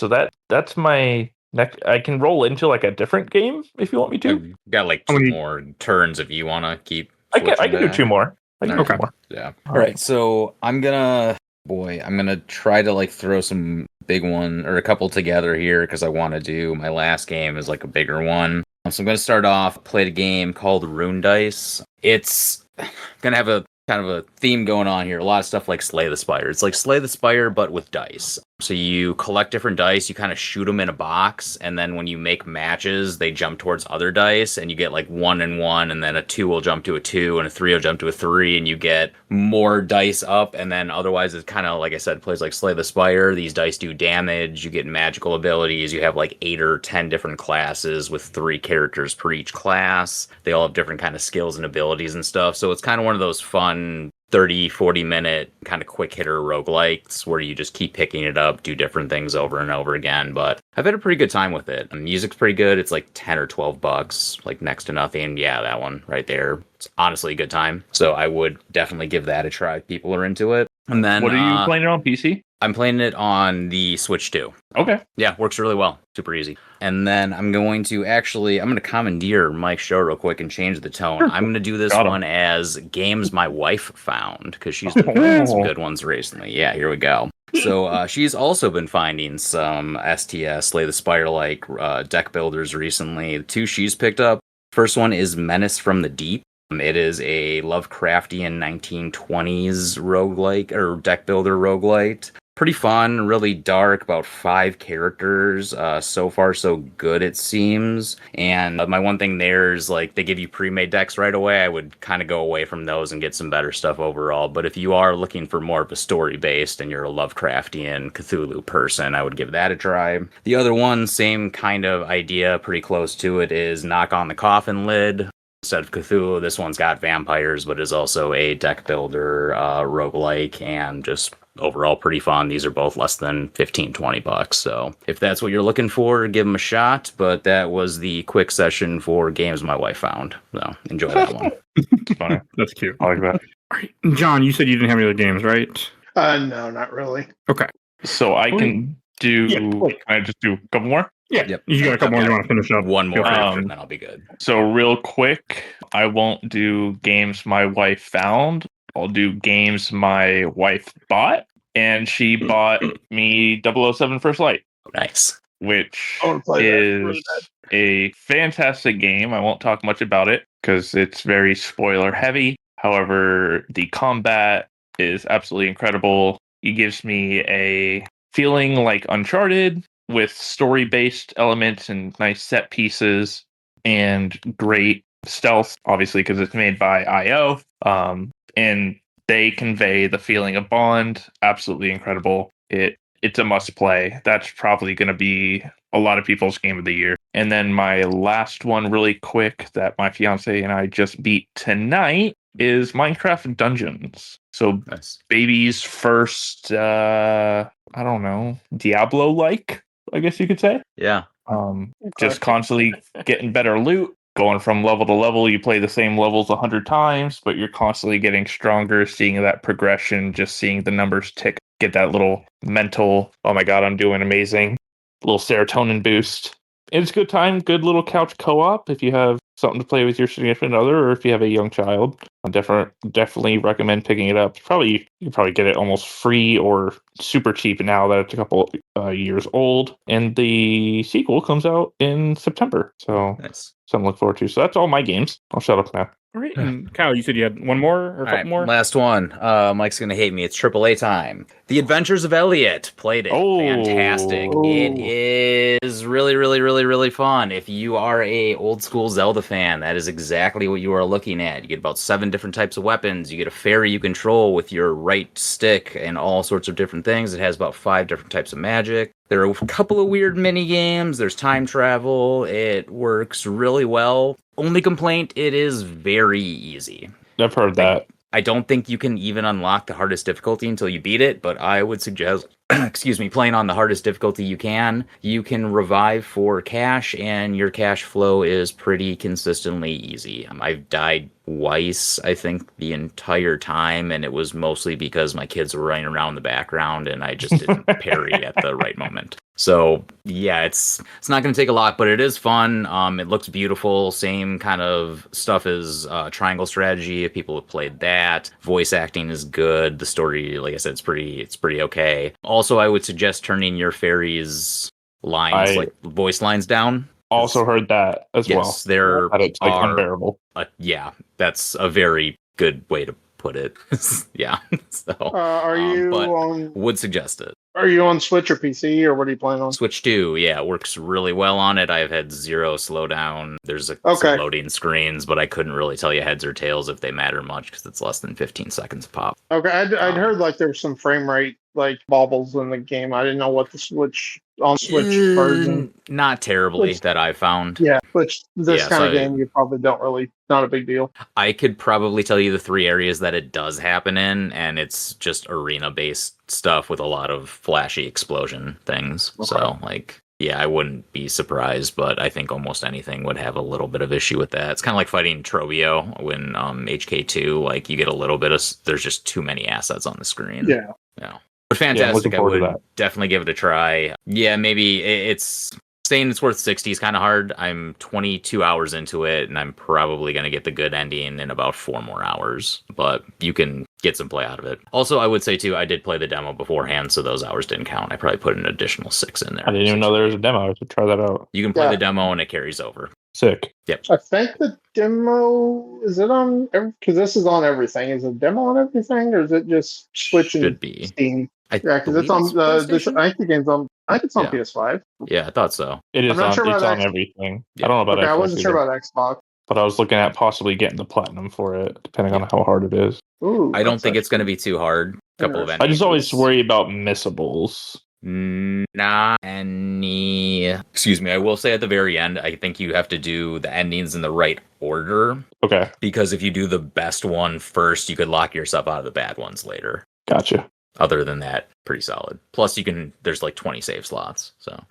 [SPEAKER 5] that's my next... I can roll into, like, a different game if you want me to.
[SPEAKER 3] You've got, like, 2 more turns if you want to keep...
[SPEAKER 5] I can do 2 more.
[SPEAKER 3] Okay. Yeah. All right, so I'm gonna try to, like, throw some big one or a couple together here because I want to do my last game is like a bigger one. So I'm going to start off, played a game called Rune Dice. It's going to have a kind of a theme going on here. A lot of stuff like Slay the Spire. It's like Slay the Spire, but with dice. So you collect different dice, you kind of shoot them in a box, and then when you make matches, they jump towards other dice, and you get like 1 and 1, and then a 2 will jump to a 2, and a 3 will jump to a 3, and you get more dice up, and then otherwise it's kind of, like I said, plays like Slay the Spire. These dice do damage, you get magical abilities, you have like 8 or 10 different classes with 3 characters per each class. They all have different kind of skills and abilities and stuff, so it's kind of one of those fun 30-40 minute kind of quick hitter roguelikes where you just keep picking it up, do different things over and over again. But I've had a pretty good time with it. The music's pretty good. It's like $10 or $12, like next to nothing. Yeah, that one right there. It's honestly a good time. So I would definitely give that a try if people are into it. And then
[SPEAKER 5] what are you playing it on PC?
[SPEAKER 3] I'm playing it on the Switch 2.
[SPEAKER 5] Okay.
[SPEAKER 3] Yeah, works really well. Super easy. And then I'm going to commandeer Mike's show real quick and change the tone. Sure. I'm going to do this one as games my wife found, because she's been playing some good ones recently. Yeah, here we go. So she's also been finding some STS, Slay the Spire-like deck builders recently. The 2 she's picked up. First one is Menace from the Deep. It is a Lovecraftian 1920s roguelike, or deck builder roguelite. Pretty fun, really dark, about 5 characters. So far, so good, it seems. And my one thing there is, like, they give you pre-made decks right away. I would kind of go away from those and get some better stuff overall. But if you are looking for more of a story-based and you're a Lovecraftian Cthulhu person, I would give that a try. The other one, same kind of idea, pretty close to it, is Knock on the Coffin Lid. Instead of Cthulhu, this one's got vampires, but is also a deck builder, roguelike, and just overall pretty fun. These are both less than $15-$20. So if that's what you're looking for, give them a shot. But that was the quick session for games my wife found. So enjoy that one.
[SPEAKER 2] Funny. That's cute. I like that. All right. John, you said you didn't have any other games, right?
[SPEAKER 4] No, not really.
[SPEAKER 2] Okay.
[SPEAKER 5] So I can do... Yeah, can I just do a couple more?
[SPEAKER 2] Yeah. Yep. You got a couple more you want to finish up?
[SPEAKER 3] One more, and then I'll be good.
[SPEAKER 5] So real quick, I won't do games my wife found. I'll do games my wife bought. And she bought me 007 First Light.
[SPEAKER 3] Nice.
[SPEAKER 5] Which is a fantastic game. I won't talk much about it because it's very spoiler heavy. However, the combat is absolutely incredible. It gives me a feeling like Uncharted with story-based elements and nice set pieces and great stealth, obviously, because it's made by IO. And they convey the feeling of Bond. Absolutely incredible. It's a must play. That's probably going to be a lot of people's game of the year. And then my last one really quick that my fiance and I just beat tonight is Minecraft Dungeons. So nice. Baby's first, I don't know, Diablo-like, I guess you could say.
[SPEAKER 3] Yeah.
[SPEAKER 5] Just constantly getting better loot, going from level to level. You play the same levels 100 times, but you're constantly getting stronger, seeing that progression, just seeing the numbers tick, get that little mental, oh my god, I'm doing amazing, little serotonin boost. It's a good time, good little couch co-op if you have something to play with your significant other, or if you have a young child. I definitely recommend picking it up. You can probably get it almost free or super cheap now that it's a couple years old. And the sequel comes out in September, so
[SPEAKER 3] Nice.
[SPEAKER 5] something to look forward to. So that's all my games. I'll shut up now.
[SPEAKER 2] All right, and Kyle, you said you had one more or a couple more?
[SPEAKER 3] Last one. Mike's gonna hate me. It's AAA time. The Adventures of Elliot. Played it.
[SPEAKER 5] Oh.
[SPEAKER 3] Fantastic. It is really, really, really, really fun. If you are a old school Zelda fan, that is exactly what you are looking at. You get about 7 different types of weapons. You get a fairy you control with your right stick and all sorts of different things. It has about 5 different types of magic. There are a couple of weird mini games. There's time travel. It works really well. Only complaint, it is very easy.
[SPEAKER 5] I've heard that.
[SPEAKER 3] I don't think you can even unlock the hardest difficulty until you beat it, but I would suggest, playing on the hardest difficulty you can. You can revive for cash, and your cash flow is pretty consistently easy. I've died twice, I think, the entire time, and it was mostly because my kids were running around in the background, and I just didn't parry at the right moment. So, yeah, it's not going to take a lot, but it is fun. It looks beautiful. Same kind of stuff as Triangle Strategy, if people have played that. Voice acting is good. The story, like I said, it's pretty okay. Also, I would suggest turning your fairies lines, like voice lines down.
[SPEAKER 5] Also heard that as well.
[SPEAKER 3] Yes, they're
[SPEAKER 5] it's like unbearable.
[SPEAKER 3] Yeah, that's a very good way to put it. Yeah. So,
[SPEAKER 4] are you on?
[SPEAKER 3] Would suggest it.
[SPEAKER 4] Are you on Switch or PC, or what are you playing on?
[SPEAKER 3] Switch 2, yeah, it works really well on it. I've had 0 slowdown. There's some loading screens, but I couldn't really tell you heads or tails if they matter much because it's less than 15 seconds a pop.
[SPEAKER 4] Okay, I'd heard like there was some frame rate like bobbles in the game. I didn't know what the Switch version.
[SPEAKER 3] Not terribly that I found.
[SPEAKER 4] Yeah, which this kind of game you probably don't really, not a big deal. I
[SPEAKER 3] could probably tell you the 3 areas that it does happen in, and it's just arena-based stuff with a lot of flashy explosion things. Okay. So, I wouldn't be surprised, but I think almost anything would have a little bit of issue with that. It's kind of like fighting Trobio when HK2, you get a little bit of, there's just too many assets on the screen.
[SPEAKER 4] Yeah.
[SPEAKER 3] But fantastic. I would definitely give it a try. Yeah, maybe it's saying it's worth 60 is kind of hard. I'm 22 hours into it, and I'm probably going to get the good ending in about 4 more hours. But you can get some play out of it. Also, I would say, too, I did play the demo beforehand, so those hours didn't count. I probably put an additional 6 in there.
[SPEAKER 5] I didn't even know there was a demo. I should try that out.
[SPEAKER 3] You can play the demo, and it carries over.
[SPEAKER 5] Sick.
[SPEAKER 3] Yep.
[SPEAKER 4] I think the demo, is it on, because this is on everything. Is it demo on everything, or is it just Switch and Steam? Because it's on I think the game's on. I think it's on PS5.
[SPEAKER 3] Yeah, I thought so.
[SPEAKER 5] It is on. It's on everything. Yeah. I don't know about Xbox.
[SPEAKER 4] I wasn't sure about Xbox.
[SPEAKER 5] But I was looking at possibly getting the platinum for it, depending on how hard it is.
[SPEAKER 4] Ooh,
[SPEAKER 3] I don't think it's going to be too hard. Couple of endings.
[SPEAKER 5] I just always worry about missables.
[SPEAKER 3] Not any. Excuse me. I will say at the very end, I think you have to do the endings in the right order.
[SPEAKER 5] Okay.
[SPEAKER 3] Because if you do the best one first, you could lock yourself out of the bad ones later.
[SPEAKER 5] Gotcha.
[SPEAKER 3] Other than that, pretty solid. Plus, there's 20 save slots. So,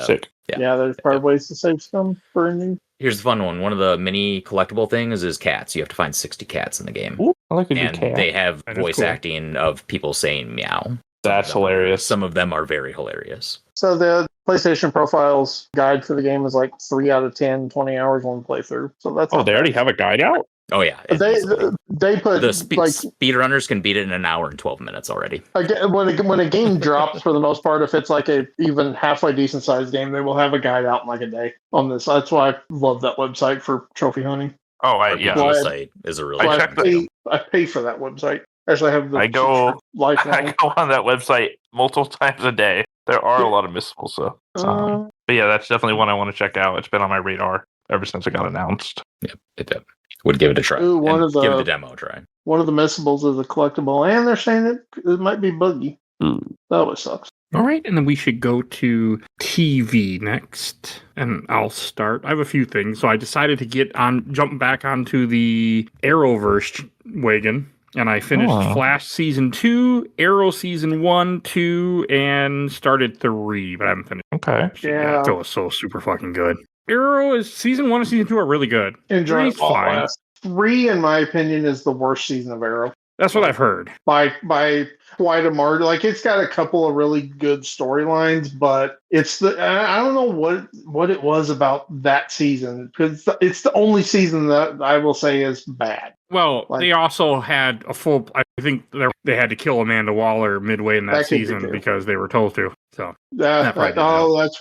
[SPEAKER 5] sick.
[SPEAKER 4] Yeah, there's probably ways to save some for ending.
[SPEAKER 3] Here's the fun one. One of the mini collectible things is cats. You have to find 60 cats in the game.
[SPEAKER 5] Ooh, I like a good cat.
[SPEAKER 3] And they have voice acting of people saying meow.
[SPEAKER 5] That's hilarious.
[SPEAKER 3] Some of them are very hilarious.
[SPEAKER 4] So the PlayStation Profiles guide for the game is 3 out of 10, 20 hours on playthrough. So that's
[SPEAKER 5] they already have a guide out?
[SPEAKER 3] Oh yeah,
[SPEAKER 4] they put
[SPEAKER 3] the speedrunners can beat it in an hour and 12 minutes already.
[SPEAKER 4] Again, when a game drops, for the most part, if it's a even halfway decent sized game, they will have a guide out in a day on this. That's why I love that website for trophy hunting.
[SPEAKER 3] Oh, website is a really.
[SPEAKER 4] I pay for that website. Actually, I have the.
[SPEAKER 5] I go on that website multiple times a day. There are a lot of missables, so. But yeah, that's definitely one I want to check out. It's been on my radar ever since it got announced.
[SPEAKER 3] Yep, it did. Would give it a try.
[SPEAKER 4] Ooh,
[SPEAKER 3] give the demo a try.
[SPEAKER 4] One of the missables is a collectible, and they're saying it might be buggy. That always sucks.
[SPEAKER 2] All right, and then we should go to TV next, and I'll start. I have a few things, so I decided to jump back onto the Arrowverse wagon. And I finished Flash Season 2, Arrow Season 1, 2, and started 3, but I haven't finished.
[SPEAKER 5] Okay.
[SPEAKER 2] Yeah. It was so super fucking good. Arrow is Season 1 and Season 2 are really good.
[SPEAKER 4] Enjoy
[SPEAKER 2] 3's fine.
[SPEAKER 4] 3, in my opinion, is the worst season of Arrow.
[SPEAKER 2] That's what I've heard.
[SPEAKER 4] By quite a margin. Like, it's got a couple of really good storylines, but I don't know what it was about that season, because it's the only season that I will say is bad.
[SPEAKER 2] Well, they also had I think they had to kill Amanda Waller midway in that season because they were told to. So
[SPEAKER 4] that's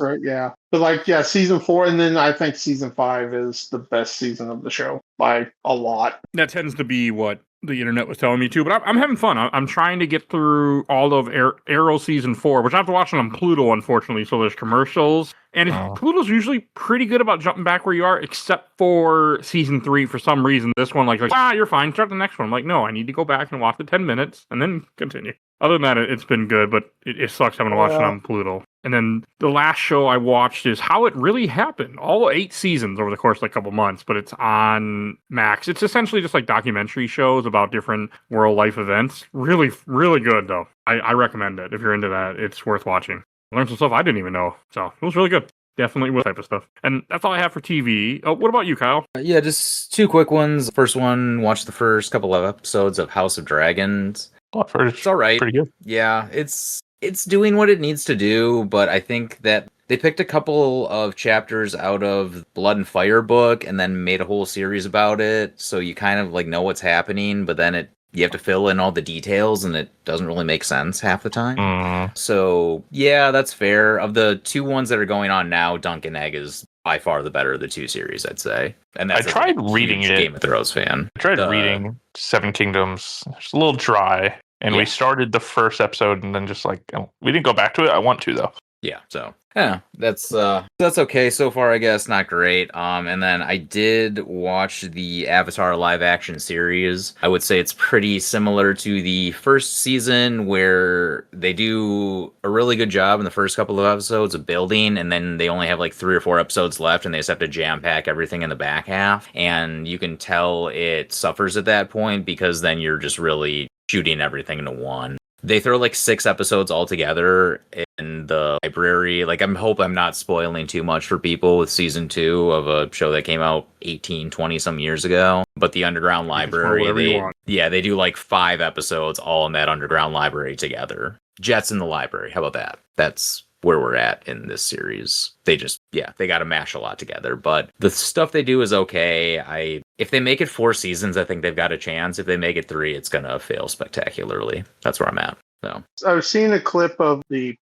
[SPEAKER 4] right, yeah. But season 4, and then I think season 5 is the best season of the show by a lot.
[SPEAKER 2] That tends to be what the internet was telling me too, but I'm having fun. I'm trying to get through all of Arrow season 4, which I have to watch it on Pluto, unfortunately. So there's commercials, and Pluto's usually pretty good about jumping back where you are, except for season 3. For some reason, this one you're fine. Start the next one. I'm like, no, I need to go back and watch the 10 minutes and then continue. Other than that, it's been good, but it sucks having to watch it on Pluto. And then the last show I watched is How It Really Happened. All 8 seasons over the course of a couple months, but it's on Max. It's essentially just like documentary shows about different world life events. Really, really good, though. I recommend it. If you're into that, it's worth watching. I learned some stuff I didn't even know. So it was really good. Definitely with type of stuff. And that's all I have for TV. Oh, what about you, Kyle?
[SPEAKER 3] Yeah, just 2 quick ones. First one, watch the first couple of episodes of House of Dragons.
[SPEAKER 5] Oh, I've heard
[SPEAKER 3] it's all right.
[SPEAKER 5] Pretty good.
[SPEAKER 3] Yeah, it's doing what it needs to do, but I think that they picked a couple of chapters out of Blood and Fire book and then made a whole series about it, so you kind of know what's happening, but then you have to fill in all the details, and it doesn't really make sense half the time. So, yeah, that's fair. Of the 2 ones that are going on now, Dunk and Egg is by far the better of the 2 series, I'd say. And that's
[SPEAKER 5] I tried reading it.
[SPEAKER 3] Game of Thrones fan.
[SPEAKER 5] I tried reading Seven Kingdoms. It's a little dry. And we started the first episode and then just we didn't go back to it. I want to, though.
[SPEAKER 3] Yeah, so yeah, that's okay so far, I guess. Not great. And then I did watch the Avatar live action series. I would say it's pretty similar to the first season, where they do a really good job in the first couple of episodes of building, and then they only have 3 or 4 episodes left, and they just have to jam pack everything in the back half. And you can tell it suffers at that point, because then you're just really shooting everything into one. They throw 6 episodes all together in the library. I hope I'm not spoiling too much for people with season 2 of a show that came out 18, 20 some years ago. But the underground library, they do 5 episodes all in that underground library together. Jets in the library. How about that? That's where we're at in this series. They got to mash a lot together, but the stuff they do is okay. If they make it 4 seasons, I think they've got a chance. If they make it 3, it's gonna fail spectacularly. That's where I'm at. So
[SPEAKER 4] I've seen a clip of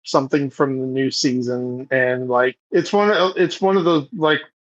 [SPEAKER 4] something from the new season, and it's one of those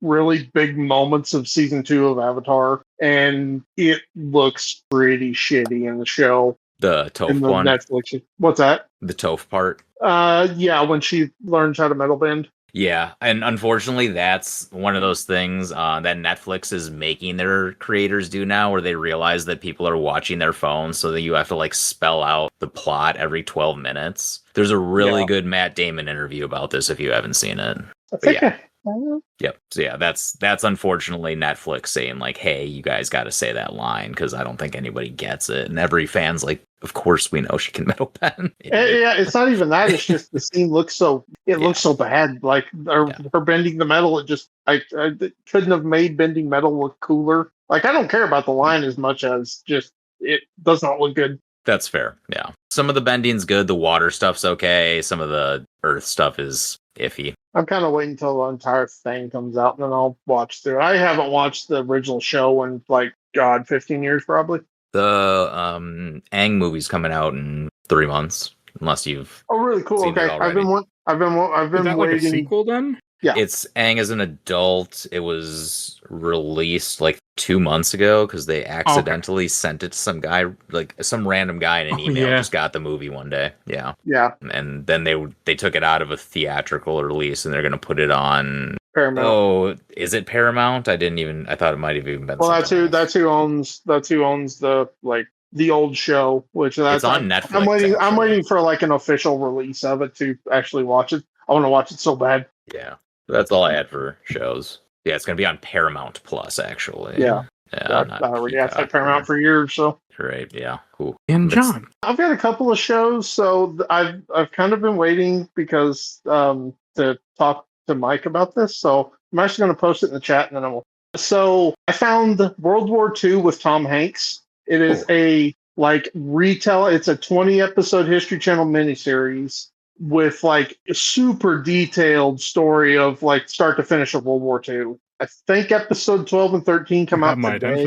[SPEAKER 4] really big moments of season 2 of Avatar, and it looks pretty shitty in the show.
[SPEAKER 3] The Toph one.
[SPEAKER 4] Netflix. What's that?
[SPEAKER 3] The Toph part.
[SPEAKER 4] Yeah, when she learns how to metal bend.
[SPEAKER 3] Yeah, and unfortunately, that's one of those things that Netflix is making their creators do now, where they realize that people are watching their phones, so that you have to spell out the plot every 12 minutes. There's a really good Matt Damon interview about this if you haven't seen it. Yep. So yeah, that's unfortunately Netflix saying hey, you guys got to say that line, because I don't think anybody gets it, and every fan's of course we know she can metal bend.
[SPEAKER 4] Yeah, it's not even that. It's just the scene looks so bad. Her bending the metal. It just I couldn't have made bending metal look cooler. I don't care about the line as much as just it does not look good.
[SPEAKER 3] That's fair. Yeah, some of the bending's good. The water stuff's okay. Some of the earth stuff is iffy.
[SPEAKER 4] I'm kind of waiting until the entire thing comes out, and then I'll watch through. I haven't watched the original show in 15 years probably.
[SPEAKER 3] The Aang movie's coming out in 3 months, unless you've.
[SPEAKER 4] Oh, really cool. Okay, I've been
[SPEAKER 2] Is that
[SPEAKER 4] waiting.
[SPEAKER 2] A sequel then?
[SPEAKER 4] Yeah,
[SPEAKER 3] it's Aang as an adult. It was released 2 months ago because they accidentally sent it to some guy, some random guy in an email. Just got the movie one day. Yeah. And then they took it out of a theatrical release, and they're gonna put it on
[SPEAKER 4] Paramount.
[SPEAKER 3] Oh, is it Paramount? I thought it might have even been.
[SPEAKER 4] Well, that's who owns the old show, which
[SPEAKER 3] it's on Netflix.
[SPEAKER 4] I'm waiting for an official release of it to actually watch it. I want to watch it so bad.
[SPEAKER 3] Yeah, that's all I had for shows. Yeah, it's gonna be on Paramount Plus actually.
[SPEAKER 4] Yeah.
[SPEAKER 3] Yeah,
[SPEAKER 4] I've had Paramount for years, so.
[SPEAKER 3] Right, yeah. Cool.
[SPEAKER 2] And John,
[SPEAKER 4] I've got a couple of shows, so I've kind of been waiting because to talk to Mike about this. So I'm actually going to post it in the chat, and then I will. So I found World War II with Tom Hanks. It is a retell. It's a 20 episode History Channel miniseries with like a super detailed story of like start to finish of World War II. I think episode 12 and 13 come out today.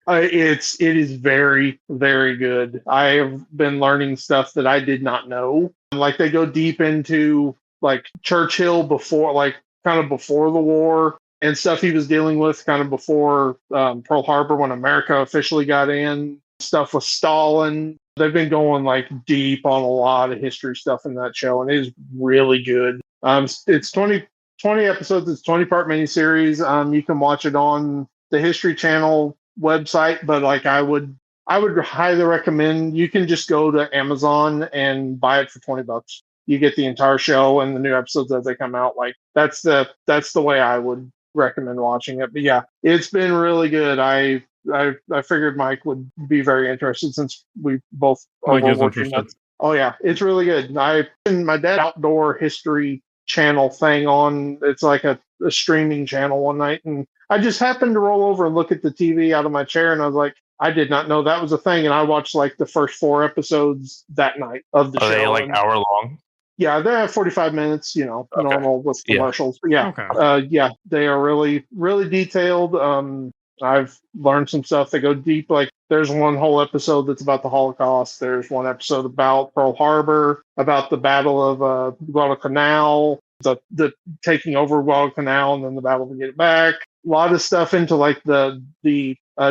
[SPEAKER 4] It is very, very good. I have been learning stuff that I did not know. Like they go deep into like Churchill before, like kind of before the war and stuff he was dealing with, kind of before Pearl Harbor when America officially got in. Stuff with Stalin. They've been going like deep on a lot of history stuff in that show, and it is really good. It's 20 episodes. It's 20-part miniseries. You can watch it on the History Channel website, but like I would highly recommend you can just go to Amazon and buy it for $20. You get the entire show and the new episodes as they come out. Like that's the way I would recommend watching it. But yeah, it's been really good. I figured Mike would be very interested since we both are World War II nuts. Oh yeah, it's really good. My dad outdoor history channel thing on. It's like a streaming channel one night, and I just happened to roll over and look at the TV out of my chair, and I was like, I did not know that was a thing. And I watched like the first 4 episodes that night of the show.
[SPEAKER 5] Are they like hour long?
[SPEAKER 4] Yeah, they have 45 minutes, normal with commercials. Yeah. But yeah, they are really, really detailed. I've learned some stuff that go deep. Like there's one whole episode that's about the Holocaust. There's one episode about Pearl Harbor, about the Battle of Guadalcanal, the taking over Guadalcanal, and then the battle to get it back. A lot of stuff into like the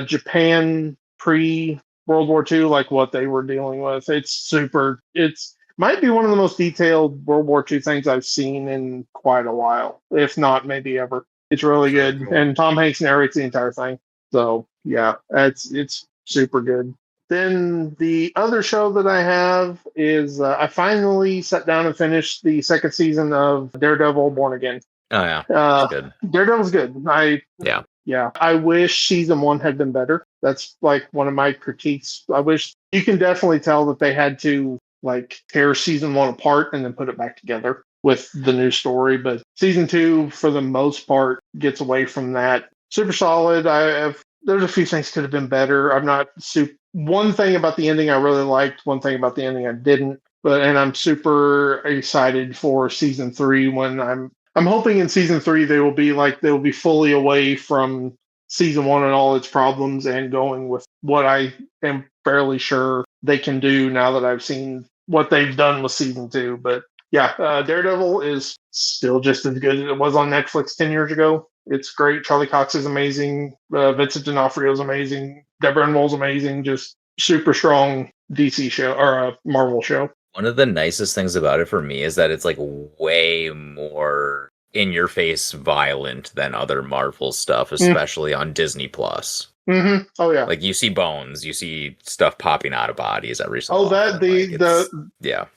[SPEAKER 4] Japan pre World War II, like what they were dealing with. It's might be one of the most detailed World War II things I've seen in quite a while, if not maybe ever. It's really good, and Tom Hanks narrates the entire thing. So yeah, it's super good. Then the other show that I have is I finally sat down and finished the 2nd season of Daredevil: Born Again.
[SPEAKER 3] Oh yeah, good.
[SPEAKER 4] Daredevil's good. I wish season 1 had been better. That's like one of my critiques. I wish you can definitely tell that they had to like tear season 1 apart and then put it back together with the new story. But season 2, for the most part, gets away from that. Super solid. There's a few things could have been better. I'm not super. One thing about the ending I really liked. One thing about the ending I didn't. And I'm super excited for season 3 when I'm hoping in season 3 they will be fully away from season 1 and all its problems and going with what I am fairly sure they can do now that I've seen what they've done with season 2. But yeah, Daredevil is still just as good as it was on Netflix 10 years ago. It's great. Charlie Cox is amazing. Vincent D'Onofrio is amazing. Deborah Woll's amazing. Just super strong DC show or a Marvel show.
[SPEAKER 3] One of the nicest things about it for me is that it's like way more in your face violent than other Marvel stuff, especially on Disney Plus.
[SPEAKER 4] Mm-hmm. Oh yeah.
[SPEAKER 3] Like you see bones, you see stuff popping out of bodies every so often.
[SPEAKER 4] The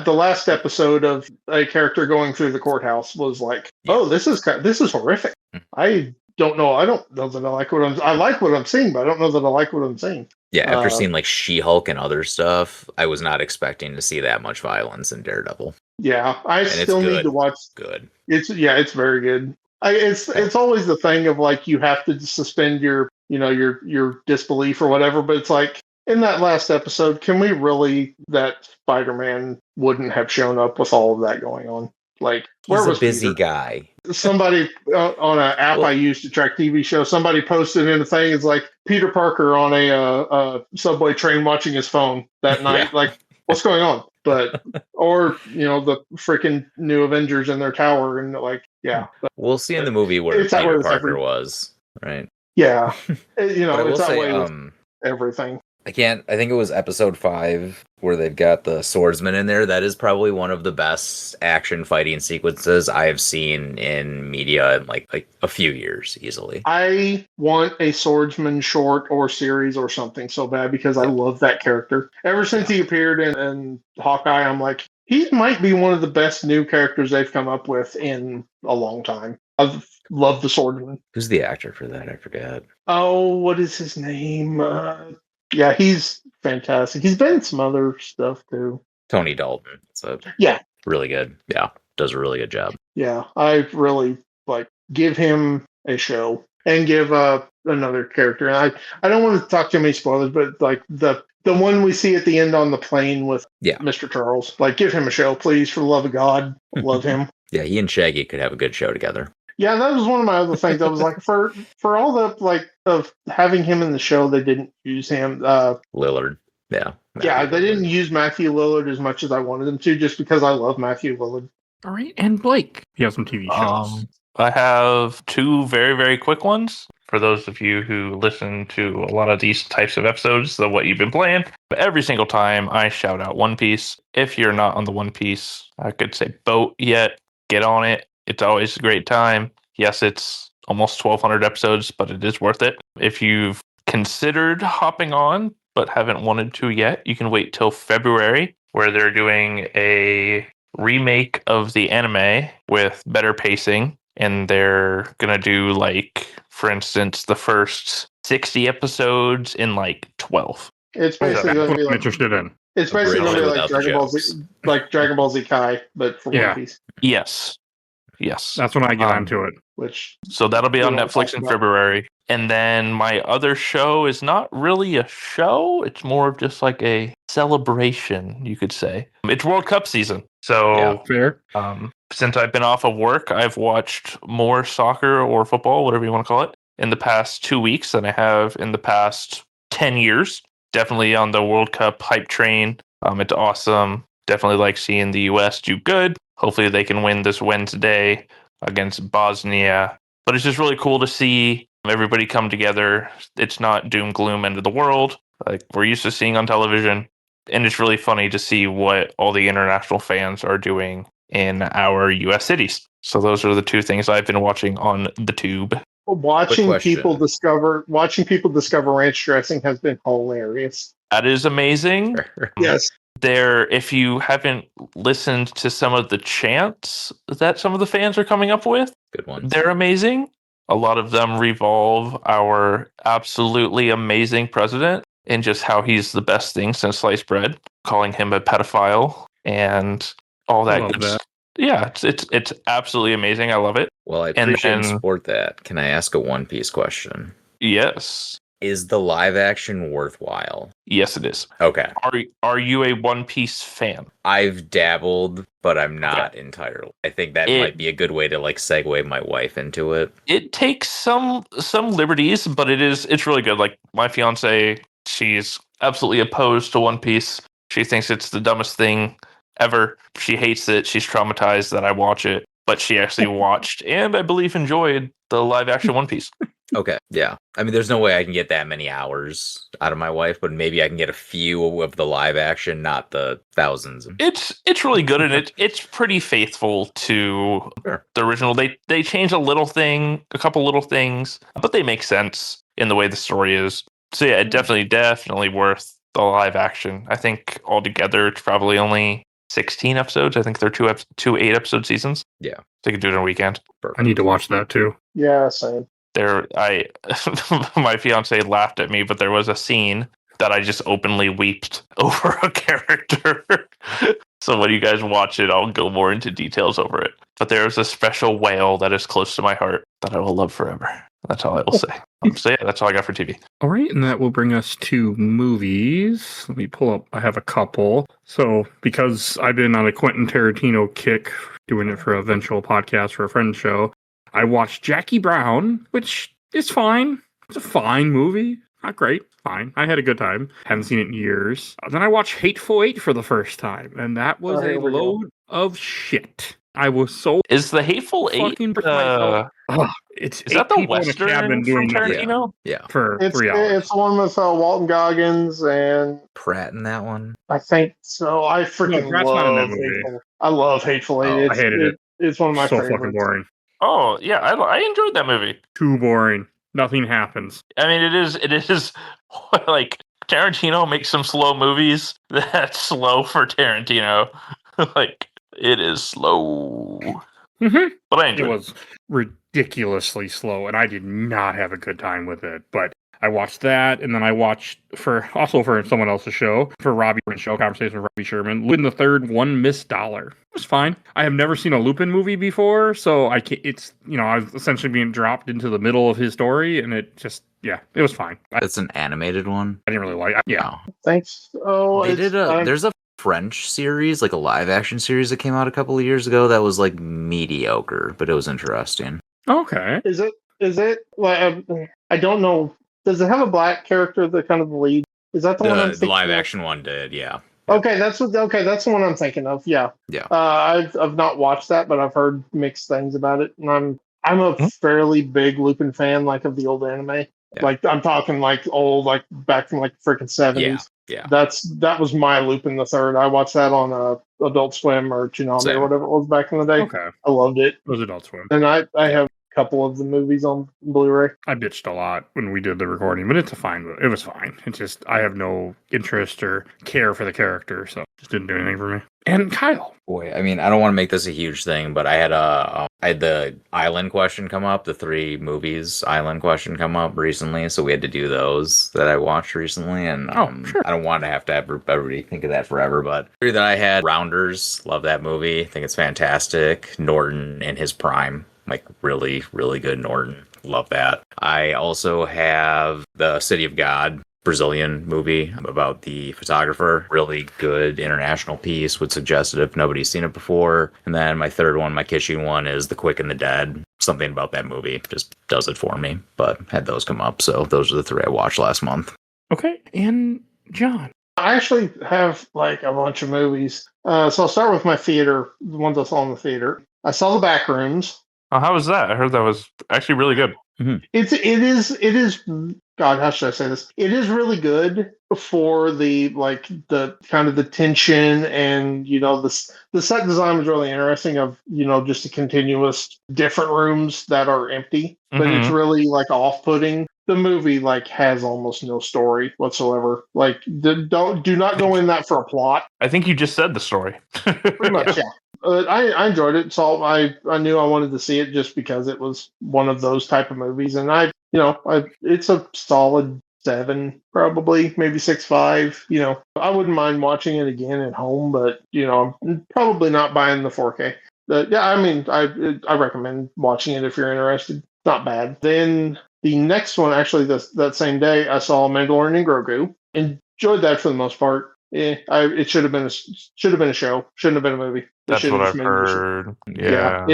[SPEAKER 4] last episode of a character going through the courthouse was like, this is horrific. I don't know. I don't know that I like I like what I'm seeing, but I don't know that I like what I'm seeing.
[SPEAKER 3] Yeah, after seeing like She-Hulk and other stuff, I was not expecting to see that much violence in Daredevil.
[SPEAKER 4] Yeah, I still need to watch.
[SPEAKER 3] Good.
[SPEAKER 4] It's very good. It's always the thing of like you have to suspend your disbelief or whatever, but it's like in that last episode, can we really that Spider-Man wouldn't have shown up with all of that going on? Like,
[SPEAKER 3] he's a busy guy.
[SPEAKER 4] Somebody on an app I use to track TV shows, somebody posted in a thing. It's like Peter Parker on a subway train watching his phone that night. Like, what's going on? But or the freaking new Avengers in their tower and like
[SPEAKER 3] we'll see in the movie where Peter Parker was, right?
[SPEAKER 4] Yeah, it's that way with everything.
[SPEAKER 3] I think it was episode 5 where they've got the swordsman in there. That is probably one of the best action fighting sequences I have seen in media in like a few years, easily.
[SPEAKER 4] I want a swordsman short or series or something so bad because I love that character. Ever since he appeared in Hawkeye, I'm like, he might be one of the best new characters they've come up with in a long time. I love the Swordsman.
[SPEAKER 3] Who's the actor for that? I forget.
[SPEAKER 4] Oh, what is his name? Yeah, he's fantastic. He's been in some other stuff too.
[SPEAKER 3] Tony Dalton. So
[SPEAKER 4] Yeah,
[SPEAKER 3] really good. Yeah, does a really good job.
[SPEAKER 4] yeah. I really give him a show and give another character. And I don't want to talk too many spoilers, but like the one we see at the end on the plane with Mr. Charles, give him a show, please, for the love of God. Love him.
[SPEAKER 3] Yeah, he and Shaggy could have a good show together.
[SPEAKER 4] Yeah, that was one of my other things. I was like, for all the of having him in the show, they didn't use him.
[SPEAKER 3] Lillard. Yeah.
[SPEAKER 4] Yeah, they didn't use Matthew Lillard as much as I wanted them to, just because I love Matthew Lillard.
[SPEAKER 2] All right, and Blake, you have some TV shows.
[SPEAKER 5] I have two very, very quick ones. For those of you who listen to a lot of these types of episodes, of what you've been playing. But every single time I shout out One Piece. If you're not on the One Piece, I could say boat yet, get on it. It's always a great time. Yes, it's almost 1,200 episodes, but it is worth it. If you've considered hopping on, but haven't wanted to yet, you can wait till February, where they're doing a remake of the anime with better pacing. And they're going to do, for instance, the first 60 episodes in 12.
[SPEAKER 4] It's basically going to be
[SPEAKER 2] interested in.
[SPEAKER 4] It's basically going to be Dragon Ball Z Kai, but for One Piece.
[SPEAKER 5] Yes.
[SPEAKER 2] That's when I get onto it.
[SPEAKER 5] So that'll be on Netflix in February. And then my other show is not really a show. It's more of just a celebration, you could say. It's World Cup season. So
[SPEAKER 2] fair.
[SPEAKER 5] Since I've been off of work, I've watched more soccer or football, whatever you want to call it, in the past 2 weeks than I have in the past 10 years. Definitely on the World Cup hype train. It's awesome. Definitely like seeing the U.S. do good. Hopefully they can win this Wednesday against Bosnia. But it's just really cool to see everybody come together. It's not doom, gloom, end of the world like we're used to seeing on television. And it's really funny to see what all the international fans are doing in our U.S. cities. So those are the two things I've been watching on the tube.
[SPEAKER 4] Watching people discover ranch dressing has been hilarious.
[SPEAKER 5] That is amazing.
[SPEAKER 4] Yes.
[SPEAKER 5] If you haven't listened to some of the chants that some of the fans are coming up with,
[SPEAKER 3] good ones.
[SPEAKER 5] They're amazing. A lot of them revolve our absolutely amazing president and just how he's the best thing since sliced bread, calling him a pedophile and all that good stuff. Yeah, it's absolutely amazing. I love it.
[SPEAKER 3] Well, I appreciate and support that. Can I ask a One Piece question?
[SPEAKER 5] Yes.
[SPEAKER 3] Is the live action worthwhile?
[SPEAKER 5] Yes, it is.
[SPEAKER 3] Okay.
[SPEAKER 5] Are you a One Piece fan?
[SPEAKER 3] I've dabbled, but I'm not entirely. I think that might be a good way to segue my wife into it.
[SPEAKER 5] It takes some liberties, but it's really good. My fiance, she's absolutely opposed to One Piece. She thinks it's the dumbest thing ever. She hates it. She's traumatized that I watch it, but she actually watched and I believe enjoyed the live action One Piece.
[SPEAKER 3] Okay, yeah. I mean, there's no way I can get that many hours out of my wife, but maybe I can get a few of the live action, not the thousands.
[SPEAKER 5] It's really good, and it's pretty faithful to the original. They change a couple little things, but they make sense in the way the story is. So yeah, definitely worth the live action. I think altogether it's probably only 16 episodes. I think they're two 8-episode seasons.
[SPEAKER 3] Yeah,
[SPEAKER 5] so you can do it in a weekend.
[SPEAKER 2] I need to watch that too.
[SPEAKER 4] Yeah, same.
[SPEAKER 5] My fiance laughed at me, but there was a scene that I just openly wept over a character. So when you guys watch it, I'll go more into details over it. But there is a special whale that is close to my heart that I will love forever. That's all I will say. So yeah, that's all I got for TV.
[SPEAKER 2] All right, and that will bring us to movies. Let me pull up. I have a couple. So because I've been on a Quentin Tarantino kick, doing it for a eventual podcast for a friend's show, I watched Jackie Brown, which is fine. It's a fine movie. Not great. Fine. I had a good time. Haven't seen it in years. Then I watched Hateful Eight for the first time, and that was a load of shit. I was so...
[SPEAKER 5] Is the Hateful Eight...
[SPEAKER 2] Is
[SPEAKER 5] that the Western from Tarantino?
[SPEAKER 3] Yeah.
[SPEAKER 2] For 3 hours.
[SPEAKER 4] It's the one with Walton Goggins and...
[SPEAKER 3] Pratt in that one?
[SPEAKER 4] I think so. I freaking love Hateful. I love Hateful Eight.
[SPEAKER 2] I hated it.
[SPEAKER 4] It's one of my favorites.
[SPEAKER 2] So fucking boring.
[SPEAKER 5] Oh, yeah, I enjoyed that movie.
[SPEAKER 2] Too boring. Nothing happens.
[SPEAKER 5] I mean, it is Tarantino makes some slow movies that's slow for Tarantino. It is slow.
[SPEAKER 2] Mm-hmm.
[SPEAKER 5] But I
[SPEAKER 2] It
[SPEAKER 5] enjoyed it.
[SPEAKER 2] was ridiculously slow, and I did not have a good time with it. But I watched that, and then I watched for someone else's show, for Robbie show conversation with Robbie Sherman, Lupin the Third, One Missed Dollar. It was fine. I have never seen a Lupin movie before, so I was essentially being dropped into the middle of his story, and it was fine.
[SPEAKER 3] It's an animated one.
[SPEAKER 2] I didn't really like it. Yeah.
[SPEAKER 3] Oh.
[SPEAKER 4] Thanks. Oh,
[SPEAKER 3] There's a French series, like a live action series that came out a couple of years ago that was like mediocre, but it was interesting.
[SPEAKER 2] Okay.
[SPEAKER 4] Is it like I don't know. Does it have a black character that kind of the lead? Is that the one I'm
[SPEAKER 3] The
[SPEAKER 4] thinking
[SPEAKER 3] live
[SPEAKER 4] of?
[SPEAKER 3] action one did, yeah.
[SPEAKER 4] Okay, that's the one I'm thinking of. Yeah.
[SPEAKER 3] Yeah.
[SPEAKER 4] I've not watched that, but I've heard mixed things about it, and I'm a fairly big Lupin fan, like of the old anime. Yeah. Like I'm talking like old, like back from like freaking 70s.
[SPEAKER 3] Yeah.
[SPEAKER 4] That was my Lupin the Third. I watched that on Adult Swim or Toonami or whatever it was back in the day.
[SPEAKER 2] Okay.
[SPEAKER 4] I loved it.
[SPEAKER 2] It was Adult Swim.
[SPEAKER 4] And I have a couple of the movies on Blu-ray.
[SPEAKER 2] I bitched a lot when we did the recording, but it was fine. It's just I have no interest or care for the character, so it just didn't do anything for me. And Kyle.
[SPEAKER 3] Boy, I mean, I don't want to make this a huge thing, but I had the island question come up, the 3 movies island question come up recently, so we had to do those that I watched recently, and
[SPEAKER 2] sure.
[SPEAKER 3] I don't want to have everybody think of that forever, but 3 that I had: Rounders, love that movie, think it's fantastic. Norton in his prime, like really, really good Norton, love that. I also have The City of God, Brazilian movie about the photographer. Really good international piece, would suggest it if nobody's seen it before. And then my third one, my kitschy one, is The Quick and the Dead. Something about that movie just does it for me, but had those come up. So those are the 3 I watched last month.
[SPEAKER 2] Okay, and John.
[SPEAKER 4] I actually have like a bunch of movies. So I'll start with my theater, the ones I saw in the theater. I saw The Backrooms.
[SPEAKER 5] Oh, how was that? I heard that was actually really good.
[SPEAKER 3] Mm-hmm.
[SPEAKER 4] It is. God, how should I say this? It is really good for the kind of the tension, and the set design was really interesting. Of just a continuous different rooms that are empty, but it's really like off-putting. The movie has almost no story whatsoever. Do not go in that for a plot.
[SPEAKER 5] I think you just said the story.
[SPEAKER 4] Pretty much, yeah. I enjoyed it, so I knew I wanted to see it just because it was one of those type of movies, and it's a solid 7, probably maybe 6.5. I wouldn't mind watching it again at home, but I'm probably not buying the 4K. But yeah, I mean, I recommend watching it if you're interested. Not bad. Then the next one, actually, that same day, I saw Mandalorian and Grogu. Enjoyed that for the most part. It should have been a show. Shouldn't have been a movie.
[SPEAKER 5] That's what I've heard. Yeah.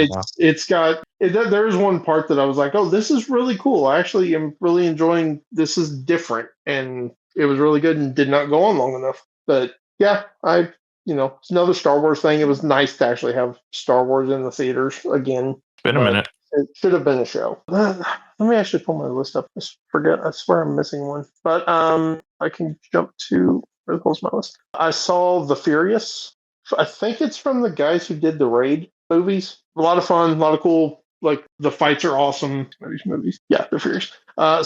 [SPEAKER 4] There's one part that I was like, oh, this is really cool. I actually am really enjoying. This is different, and it was really good and did not go on long enough. But yeah, it's another Star Wars thing. It was nice to actually have Star Wars in the theaters again.
[SPEAKER 5] It's been a minute.
[SPEAKER 4] It should have been a show. Let me actually pull my list up. I forget. I swear I'm missing one. But I can jump to. Where the hell's my list? I saw The Furious. I think it's from the guys who did the Raid movies. A lot of fun, a lot of cool. Like the fights are awesome. These movies, yeah, The Furious.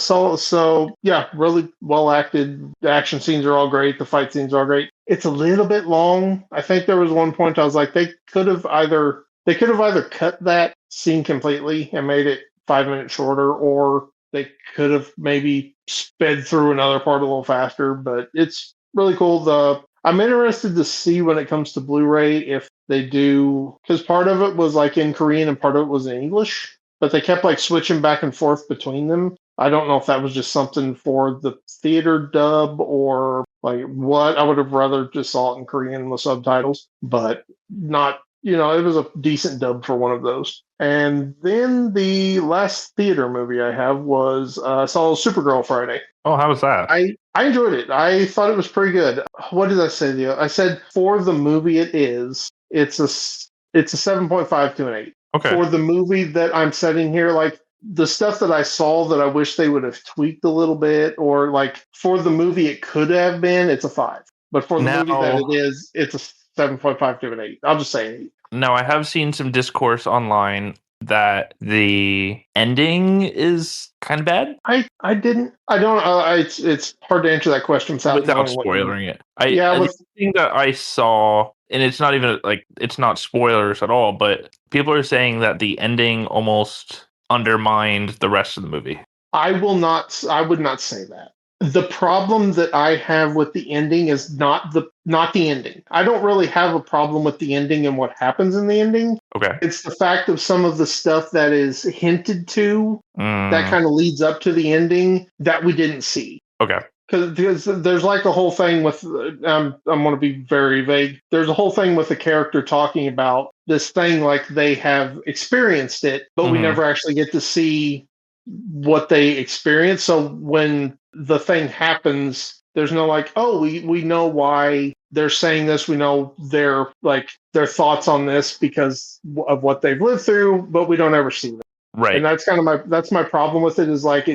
[SPEAKER 4] So yeah, really well acted. The action scenes are all great. The fight scenes are all great. It's a little bit long. I think there was one point I was like, they could have either cut that scene completely and made it 5 minutes shorter, or they could have maybe sped through another part a little faster. But it's really cool. I'm interested to see when it comes to Blu-ray if they do, because part of it was in Korean and part of it was in English, but they kept switching back and forth between them. I don't know if that was just something for the theater dub or what. I would have rather just saw it in Korean with subtitles, but not. It was a decent dub for one of those. And then the last theater movie I have was I saw Supergirl Friday.
[SPEAKER 5] Oh, how was that?
[SPEAKER 4] I enjoyed it. I thought it was pretty good. What did I say to you? I said for the movie it's a 7.5 to an 8.
[SPEAKER 5] Okay.
[SPEAKER 4] For the movie that I'm setting here, the stuff that I saw that I wish they would have tweaked a little bit, or for the movie it could have been, it's a 5. But for the movie that it is, it's a 7.5 to an 8. I'll just say 8.
[SPEAKER 5] Now, I have seen some discourse online that the ending is kind of bad.
[SPEAKER 4] It's hard to answer that question without
[SPEAKER 5] spoiling it.
[SPEAKER 4] the
[SPEAKER 5] thing that I saw and it's not even like it's not spoilers at all, but people are saying that the ending almost undermined the rest of the movie.
[SPEAKER 4] I would not say that. The problem that I have with the ending is not the ending. I don't really have a problem with the ending and what happens in the ending.
[SPEAKER 5] Okay.
[SPEAKER 4] It's the fact of some of the stuff that is hinted to that kind of leads up to the ending that we didn't see.
[SPEAKER 5] Okay.
[SPEAKER 4] Because there's like a whole thing with, I'm going to be very vague. There's a whole thing with the character talking about this thing like they have experienced it, but we never actually get to see what they experience. So when the thing happens, there's no like, oh, we know why they're saying this. We know their thoughts on this because of what they've lived through, but we don't ever see them.
[SPEAKER 5] Right.
[SPEAKER 4] And that's kind of my problem with it is like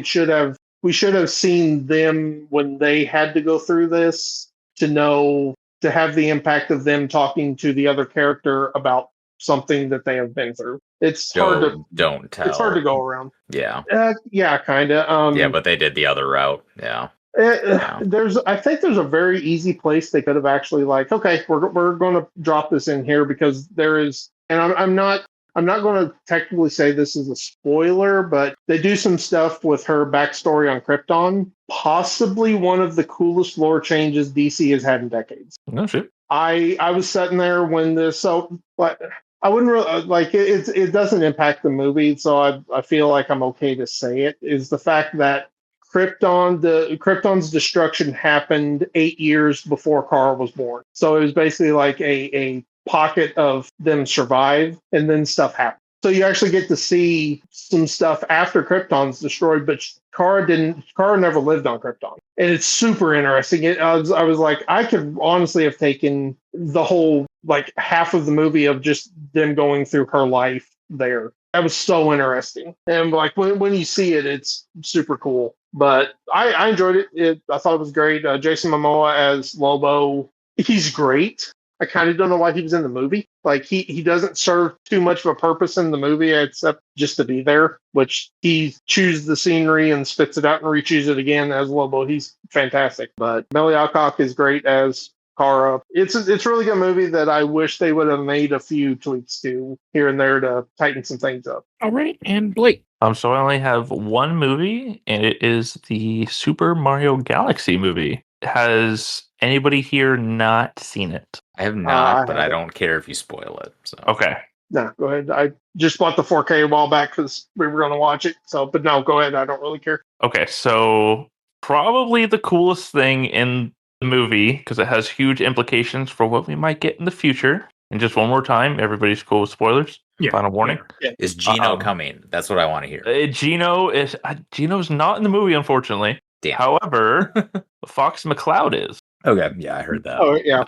[SPEAKER 4] we should have seen them when they had to go through this to have the impact of them talking to the other character about something that they have been through. It's hard to
[SPEAKER 3] don't tell.
[SPEAKER 4] It's hard to go around.
[SPEAKER 3] Yeah.
[SPEAKER 4] Yeah, kind of.
[SPEAKER 3] Yeah, but they did the other route. Yeah.
[SPEAKER 4] I think there's a very easy place they could have actually like, okay, we're going to drop this in here because there is, and I'm not going to technically say this is a spoiler, but they do some stuff with her backstory on Krypton. Possibly one of the coolest lore changes DC has had in decades.
[SPEAKER 5] No shit.
[SPEAKER 4] I was sitting there when but I wouldn't really like it. It doesn't impact the movie, so I feel like I'm okay to say it. Is the fact that Krypton's destruction happened 8 years before Kara was born. So it was basically like a pocket of them survive and then stuff happens. So you actually get to see some stuff after Krypton's destroyed, but Kara never lived on Krypton. And it's super interesting. I was like, I could honestly have taken the whole like half of the movie of just them going through her life there. That was so interesting. And like when you see it, it's super cool. But I enjoyed it. I thought it was great. Jason Momoa as Lobo, he's great. I kind of don't know why he was in the movie. Like he doesn't serve too much of a purpose in the movie except just to be there, which he chews the scenery and spits it out and rechews it again as Lobo. He's fantastic. But Melly Alcock is great as Kara. It's a really good movie that I wish they would have made a few tweaks to here and there to tighten some things up.
[SPEAKER 2] All right, and Blake.
[SPEAKER 5] So I only have one movie, and it is the Super Mario Galaxy movie. Has anybody here not seen it?
[SPEAKER 3] I have not, but I don't care if you spoil it. So
[SPEAKER 5] okay.
[SPEAKER 4] No, go ahead. I just bought the 4K a while back because we were going to watch it. So, but no, go ahead. I don't really care.
[SPEAKER 5] Okay, so probably the coolest thing in the movie, because it has huge implications for what we might get in the future. And just one more time, everybody's cool with spoilers.
[SPEAKER 2] Yeah.
[SPEAKER 5] Final warning.
[SPEAKER 4] Yeah.
[SPEAKER 3] Is Gino coming? That's what I want to hear.
[SPEAKER 5] Gino's not in the movie, unfortunately.
[SPEAKER 3] Damn.
[SPEAKER 5] However, Fox McCloud is.
[SPEAKER 3] Okay, yeah, I heard that.
[SPEAKER 4] Oh, yeah.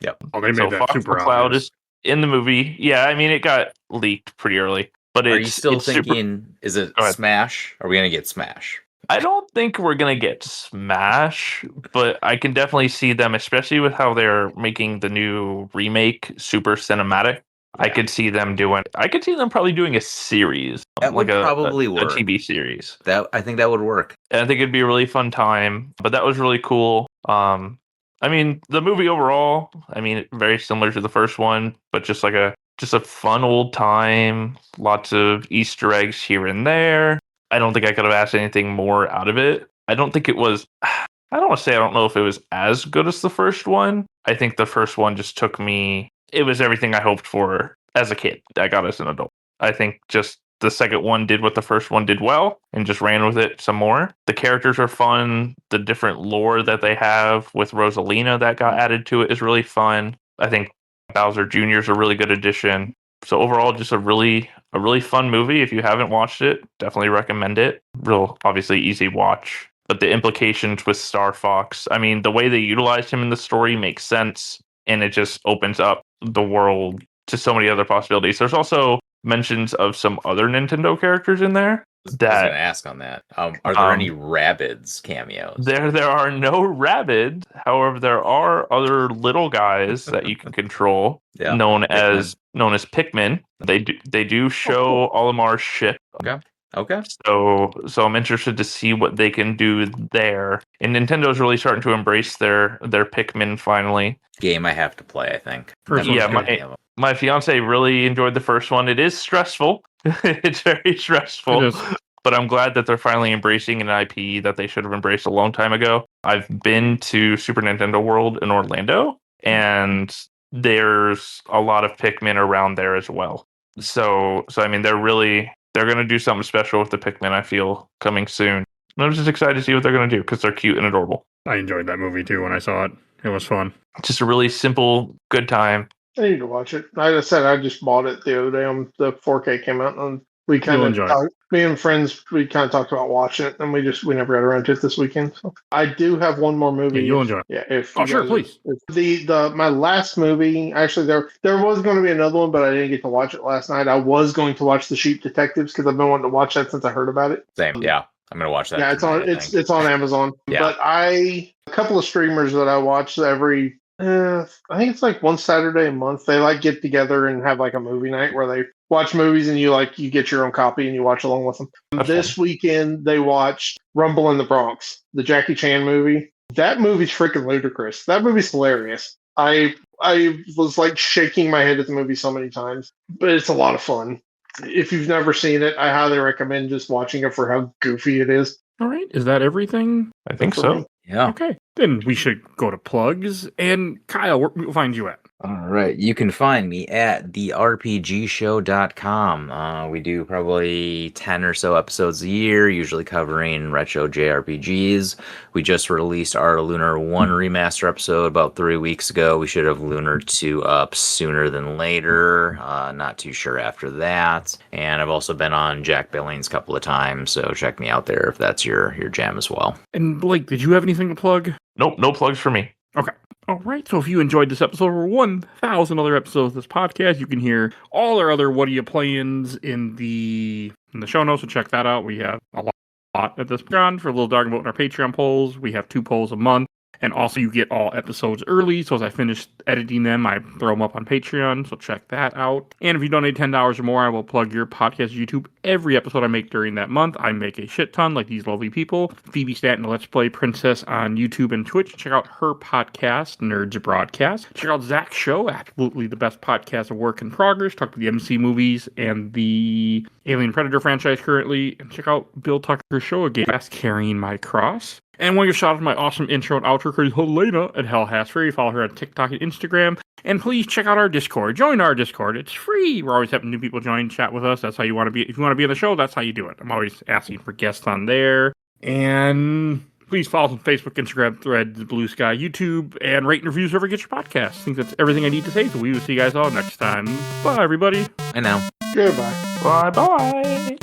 [SPEAKER 3] Yep.
[SPEAKER 2] Oh, they made that
[SPEAKER 5] Fox
[SPEAKER 2] super
[SPEAKER 5] McCloud
[SPEAKER 2] obvious.
[SPEAKER 5] is in the movie. Yeah, I mean, it got leaked pretty early. But
[SPEAKER 3] Are you still thinking, is it Smash? Are we going to get Smash?
[SPEAKER 5] I don't think we're going to get Smash, but I can definitely see them, especially with how they're making the new remake super cinematic. Yeah. I could see them probably doing a series.
[SPEAKER 3] That would probably work.
[SPEAKER 5] A TV series.
[SPEAKER 3] I think that would work.
[SPEAKER 5] And I think it'd be a really fun time, but that was really cool. I mean, the movie overall, very similar to the first one, but just a fun old time. Lots of Easter eggs here and there. I don't think I could have asked anything more out of it. I don't think it was, I don't want to say I don't know if it was as good as the first one. I think the first one just took me, it was everything I hoped for as a kid. I got as an adult. I think just the second one did what the first one did well and just ran with it some more. The characters are fun. The different lore that they have with Rosalina that got added to it is really fun. I think Bowser Jr. is a really good addition. So overall, just a really fun movie. If you haven't watched it, definitely recommend it. Real, obviously easy watch. But the implications with Star Fox, the way they utilized him in the story makes sense. And it just opens up the world to so many other possibilities. There's also mentions of some other Nintendo characters in there.
[SPEAKER 3] I was going to ask on that. Are there any Rabbids cameos?
[SPEAKER 5] There are no Rabbids. However, there are other little guys that you can control, known as Pikmin. They do show Olimar's ship.
[SPEAKER 3] Okay. Okay.
[SPEAKER 5] So I'm interested to see what they can do there. And Nintendo's really starting to embrace their Pikmin finally.
[SPEAKER 3] Game I have to play, I think.
[SPEAKER 5] My fiance really enjoyed the first one. It is stressful. It's very stressful. But I'm glad that they're finally embracing an IP that they should have embraced a long time ago. I've been to Super Nintendo World in Orlando, and there's a lot of Pikmin around there as well. So I mean, they're going to do something special with the Pikmin, I feel, coming soon. And I'm just excited to see what they're going to do because they're cute and adorable.
[SPEAKER 2] I enjoyed that movie too when I saw it. It was fun.
[SPEAKER 5] Just a really simple, good time.
[SPEAKER 4] I need to watch it. Like I said, I just bought it the other day. The 4K came out, and we me and friends, we kind of talked about watching it, and we never got around to it this weekend. So I do have one more movie.
[SPEAKER 2] Yeah, you'll enjoy it.
[SPEAKER 4] Yeah,
[SPEAKER 2] sure, please.
[SPEAKER 4] My last movie, actually, there was going to be another one, but I didn't get to watch it last night. I was going to watch The Sheep Detectives because I've been wanting to watch that since I heard about it.
[SPEAKER 3] Same, yeah. I'm gonna watch that.
[SPEAKER 4] Yeah, it's on Amazon.
[SPEAKER 3] Yeah.
[SPEAKER 4] But a couple of streamers that I watch every. I think it's like one Saturday a month. They like get together and have like a movie night where they watch movies and you get your own copy and you watch along with them. This weekend they watched Rumble in the Bronx, the Jackie Chan movie. That movie's freaking ludicrous. That movie's hilarious. I was like shaking my head at the movie so many times, but it's a lot of fun. If you've never seen it, I highly recommend just watching it for how goofy it is.
[SPEAKER 2] All right. Is that everything?
[SPEAKER 5] I think so.
[SPEAKER 3] Yeah.
[SPEAKER 2] Okay. Then we should go to plugs. And Kyle, where can we find you at?
[SPEAKER 3] All right. You can find me at therpgshow.com. We do probably 10 or so episodes a year, usually covering retro JRPGs. We just released our Lunar 1 remaster episode about 3 weeks ago. We should have Lunar 2 up sooner than later. Not too sure after that. And I've also been on Jack Billings a couple of times, so check me out there if that's your jam as well.
[SPEAKER 2] And Blake, did you have anything to plug?
[SPEAKER 5] Nope, no plugs for me.
[SPEAKER 2] Okay. All right. So if you enjoyed this episode or 1,000 other episodes of this podcast, you can hear all our other What Are You Playings in the show notes. So check that out. We have a lot at this point for a little dark vote in our Patreon polls. We have 2 polls a month. And also you get all episodes early. So as I finish editing them, I throw them up on Patreon. So check that out. And if you donate $10 or more, I will plug your podcast YouTube every episode I make during that month. I make a shit ton like these lovely people. Phoebe Stanton, Let's Play Princess on YouTube and Twitch. Check out her podcast, Nerds Broadcast. Check out Zach's show, absolutely the best podcast of work in progress. Talk to the MC movies and the Alien Predator franchise currently. And check out Bill Tucker's show again, Fast Carrying My Cross. And one of your shout out to my awesome intro and outro crew, Helena at Hell Has Free. Follow her on TikTok and Instagram. And please check out our Discord. Join our Discord. It's free. We're always having new people join, chat with us. That's how you want to be. If you want to be on the show, that's how you do it. I'm always asking for guests on there. And please follow us on Facebook, Instagram, Threads, Blue Sky, YouTube, and rate and reviews wherever you get your podcasts. I think that's everything I need to say. So we will see you guys all next time. Bye, everybody.
[SPEAKER 3] I know.
[SPEAKER 4] Goodbye.
[SPEAKER 5] Bye-bye.